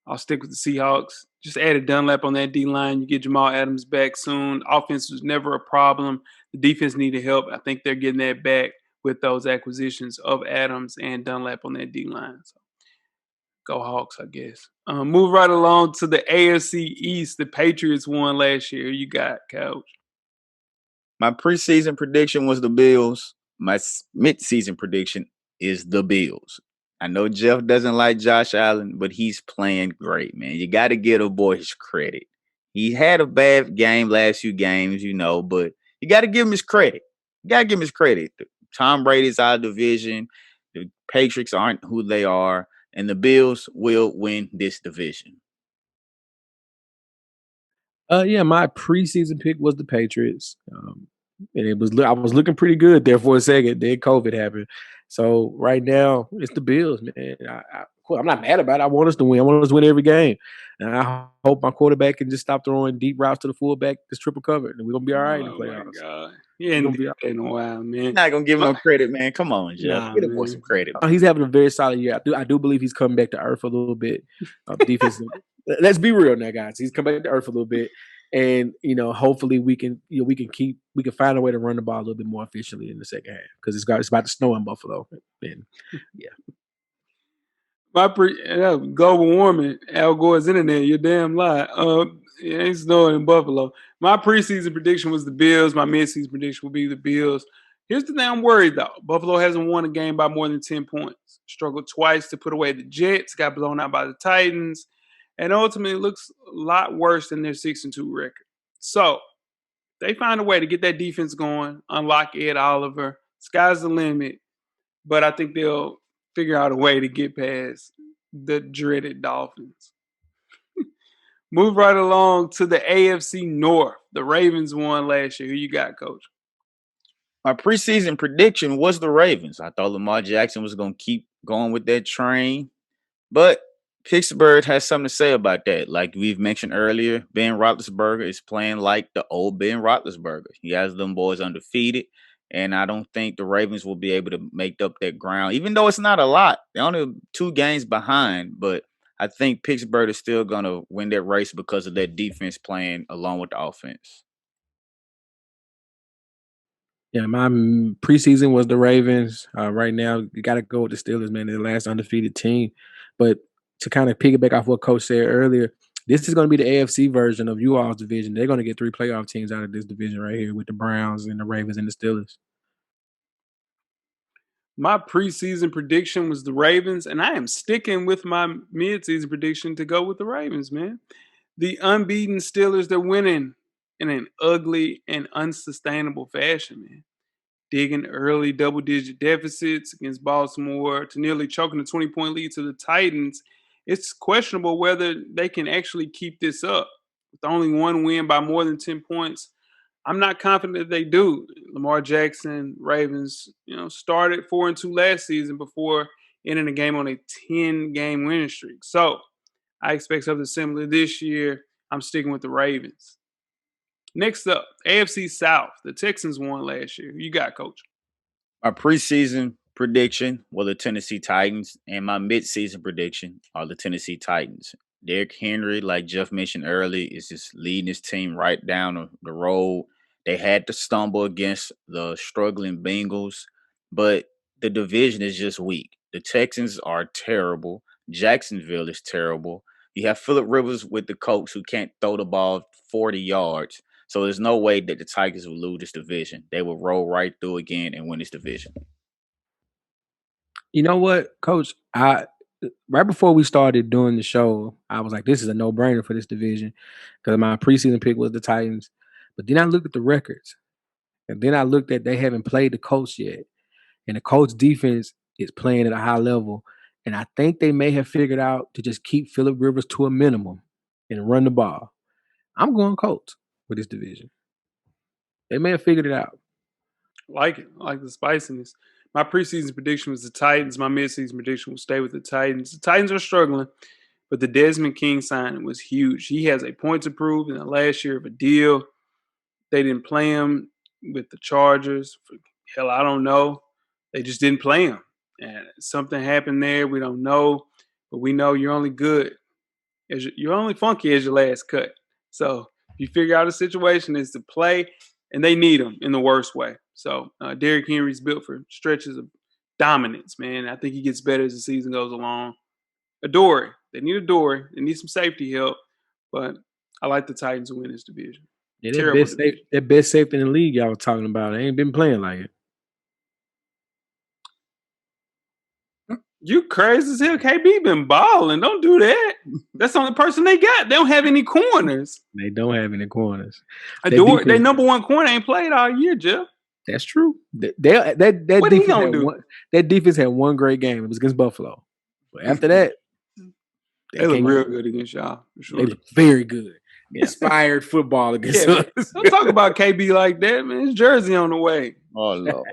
I'll stick with the Seahawks. Just added Dunlap on that D-line. You get Jamal Adams back soon. Offense was never a problem. The defense needed help. I think they're getting that back with those acquisitions of Adams and Dunlap on that D-line. So go Hawks, I guess. Move right along to the AFC East. The Patriots won last year. You got, Coach? My preseason prediction was the Bills. My midseason prediction is the Bills. I know Jeff doesn't like Josh Allen, but he's playing great, man. You got to give a boy his credit. He had a bad game last few games, but you got to give him his credit. Tom Brady's out of division. The Patriots aren't who they are, and the Bills will win this division. My preseason pick was the Patriots. And I was looking pretty good there for a second. Then COVID happened. So right now, it's the Bills, man. cool. I'm not mad about it. I want us to win. I want us to win every game. And I hope my quarterback can just stop throwing deep routes to the fullback that's triple covered. And we're going to be all right in the playoffs. My God. He ain't did that in a while, man. Not going to give him no credit, man. Come on, Jeff. Nah, Get him some credit. He's having a very solid year. I do believe he's coming back to earth a little bit. Defensive. Let's be real now, guys. He's coming back to earth a little bit. And, hopefully we can find a way to run the ball a little bit more efficiently in the second half because it's about to snow in Buffalo. And yeah. Global warming, Al Gore's internet, you're damn lie. It ain't snowing in Buffalo. My preseason prediction was the Bills. My midseason prediction will be the Bills. Here's the thing I'm worried, though. Buffalo hasn't won a game by more than 10 points. Struggled twice to put away the Jets, got blown out by the Titans, and ultimately looks a lot worse than their 6-2 record. So they find a way to get that defense going, unlock Ed Oliver. Sky's the limit, but I think they'll figure out a way to get past the dreaded Dolphins. Move right along to the AFC North. The Ravens won last year. Who you got, Coach? My preseason prediction was the Ravens. I thought Lamar Jackson was going to keep going with that train. But Pittsburgh has something to say about that. Like we've mentioned earlier, Ben Roethlisberger is playing like the old Ben Roethlisberger. He has them boys undefeated. And I don't think the Ravens will be able to make up that ground, even though it's not a lot. They're only 2 games behind, but I think Pittsburgh is still going to win that race because of that defense playing along with the offense. Yeah, my preseason was the Ravens. Right now, you got to go with the Steelers, man. They're the last undefeated team. But to kind of piggyback off what Coach said earlier, this is going to be the AFC version of you all's division. They're going to get 3 playoff teams out of this division right here with the Browns and the Ravens and the Steelers. My preseason prediction was the Ravens, and I am sticking with my midseason prediction to go with the Ravens, man. The unbeaten Steelers, they're winning in an ugly and unsustainable fashion, man. Digging early double-digit deficits against Baltimore to nearly choking a 20-point lead to the Titans. It's questionable whether they can actually keep this up. With only 1 win by more than 10 points, I'm not confident that they do. Lamar Jackson, Ravens, started 4-2 last season before ending the game on a 10-game winning streak. So I expect something similar this year. I'm sticking with the Ravens. Next up, AFC South. The Texans won last year. Who you got, Coach? My preseason prediction were the Tennessee Titans, and my midseason prediction are the Tennessee Titans. Derrick Henry, like Jeff mentioned earlier, is just leading his team right down the road. They had to stumble against the struggling Bengals, but the division is just weak. The Texans are terrible. Jacksonville is terrible. You have Phillip Rivers with the Colts who can't throw the ball 40 yards. So there's no way that the Tigers will lose this division. They will roll right through again and win this division. You know what, Coach? Right before we started doing the show, I was like, this is a no-brainer for this division because my preseason pick was the Titans. But then I looked at the records, and then I looked at they haven't played the Colts yet. And the Colts defense is playing at a high level. And I think they may have figured out to just keep Phillip Rivers to a minimum and run the ball. I'm going Colts with this division. They may have figured it out. Like it. I like the spiciness. My preseason prediction was the Titans. My midseason prediction will stay with the Titans. The Titans are struggling, but the Desmond King signing was huge. He has a point to prove in the last year of a deal. They didn't play him with the Chargers. Hell, I don't know. They just didn't play him. And something happened there. We don't know. But we know you're only good. You're only funky as your last cut. So if you figure out a situation is to play, and they need him in the worst way. So Derrick Henry's built for stretches of dominance, man. I think he gets better as the season goes along. Adoree. They need Adoree. They need some safety help. But I like the Titans to win this division. Yeah, that best safety in the league y'all was talking about. They ain't been playing like it. You crazy as hell. KB been balling. Don't do that. That's the only person they got. They don't have any corners. They don't have any corners. Their number one corner ain't played all year, Jeff. That's true. That what defense he gonna do? That defense had one great game. It was against Buffalo. But after that, they look real good against y'all. For sure. They look very good. Inspired football against us. Don't talk about KB like that, man. His jersey on the way. Oh, Lord.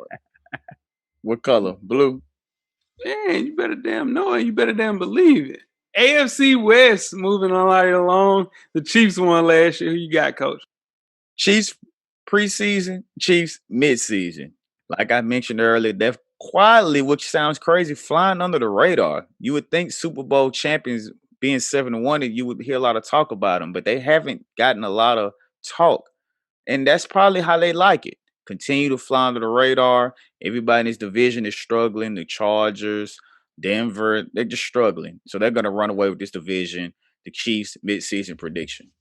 What color? Blue? Man, you better damn know it. You better damn believe it. AFC West moving on right along. The Chiefs won last year. Who you got, Coach? Chiefs preseason, Chiefs midseason. Like I mentioned earlier, they're quietly, which sounds crazy, flying under the radar. You would think Super Bowl champions being 7-1, and you would hear a lot of talk about them, but they haven't gotten a lot of talk. And that's probably how they like it. Continue to fly under the radar. Everybody in this division is struggling. The Chargers, Denver, they're just struggling. So they're going to run away with this division. The Chiefs midseason prediction.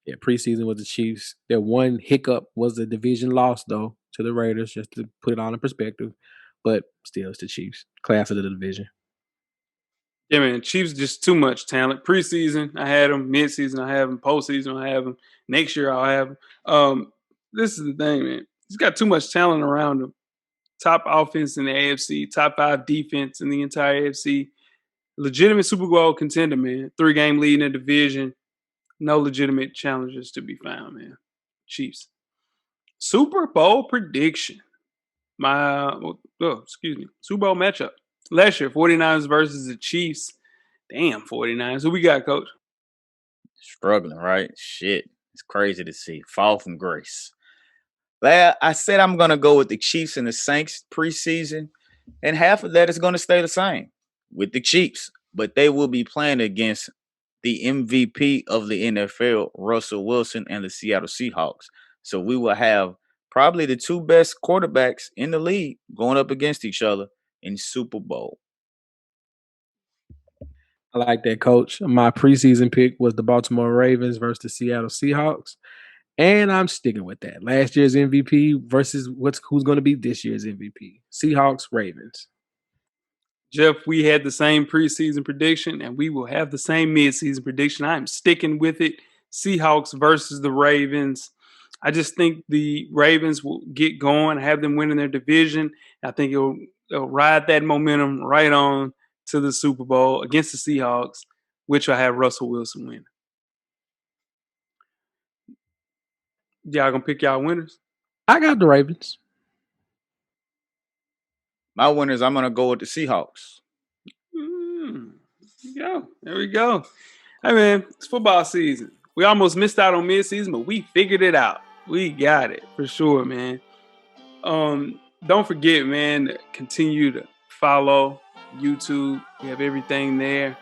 Yeah, preseason was the Chiefs. Their one hiccup was the division loss, though, to the Raiders, just to put it all in perspective. But still, it's the Chiefs. Class of the division. Yeah, man. Chiefs just too much talent. Preseason, I had them. Midseason, I have them. Postseason, I have them. Next year, I'll have them. This is the thing, man. He's got too much talent around him. Top offense in the AFC, top 5 defense in the entire AFC. Legitimate Super Bowl contender, man. 3-game lead in the division. No legitimate challenges to be found, man. Chiefs. Super Bowl prediction. Super Bowl matchup. Last year, 49ers versus the Chiefs. Damn, 49ers. Who we got, Coach? Struggling, right? Shit. It's crazy to see. Fall from grace. I said I'm going to go with the Chiefs and the Saints preseason, and half of that is going to stay the same with the Chiefs. But they will be playing against the MVP of the NFL, Russell Wilson, and the Seattle Seahawks. So we will have probably the 2 best quarterbacks in the league going up against each other in Super Bowl. I like that, Coach. My preseason pick was the Baltimore Ravens versus the Seattle Seahawks. And I'm sticking with that. Last year's MVP versus who's going to be this year's MVP. Seahawks, Ravens. Jeff, we had the same preseason prediction, and we will have the same midseason prediction. I'm sticking with it. Seahawks versus the Ravens. I just think the Ravens will get going, have them winning their division. I think it'll ride that momentum right on to the Super Bowl against the Seahawks, which I have Russell Wilson win. Y'all gonna pick y'all winners? I got the Ravens. My winners, I'm gonna go with the Seahawks. There we go. Hey man, it's football season. We almost missed out on midseason, but we figured it out. We got it for sure, man. Don't forget, man, to continue to follow YouTube. We have everything there.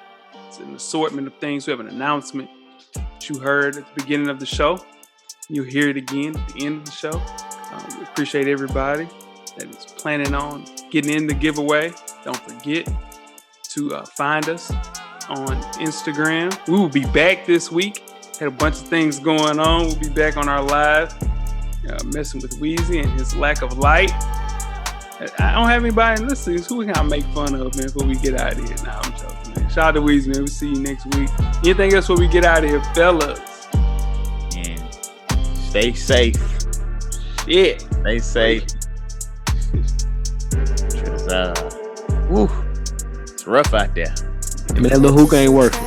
It's an assortment of things. We have an announcement that you heard at the beginning of the show. You'll hear it again at the end of the show. We appreciate everybody that is planning on getting in the giveaway. Don't forget to find us on Instagram. We will be back this week. Had a bunch of things going on. We'll be back on our live, messing with Wezzy and his lack of light. I don't have anybody listening. Who we gonna make fun of, man, before we get out of here? Nah, I'm joking, man. Shout out to Wezzy, man. We'll see you next week. Anything else before we get out of here, fellas? Stay safe. Yeah. Stay safe. It's rough out there. I mean, that little hookah ain't working.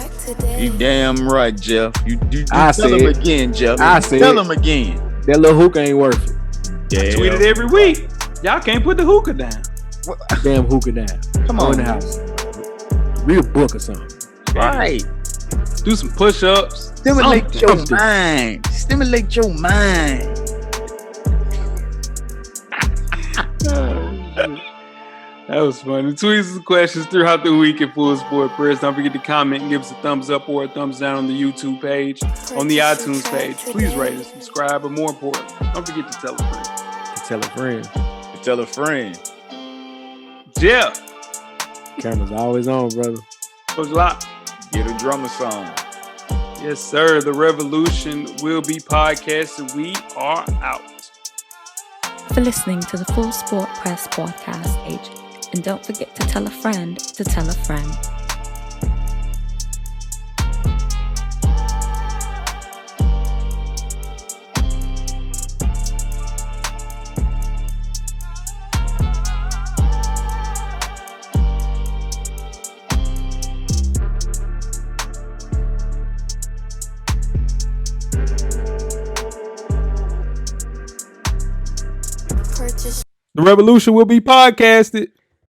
You damn right, Jeff. You I tell him again, Jeff. Tell him again. That little hookah ain't working. I tweet it every week. Y'all can't put the hookah down. Damn hookah down. Come Go on. in the house. Read a book or something. Right. Do some push-ups. Stimulate your mind. Stimulate your mind. That was funny. Tweet us questions throughout the week at Full Sport Press. Don't forget to comment and give us a thumbs up or a thumbs down on the YouTube page, on the iTunes page. Please rate and subscribe, but more importantly, don't forget to tell a friend. Tell a friend. Tell a friend. Jeff. Camera's always on, brother. Coach Locke. Get a drummer song. Yes, sir. The revolution will be podcasted. We are out. For listening to the Full Sport Press podcast, agent. And don't forget to tell a friend to tell a friend. The revolution will be podcasted.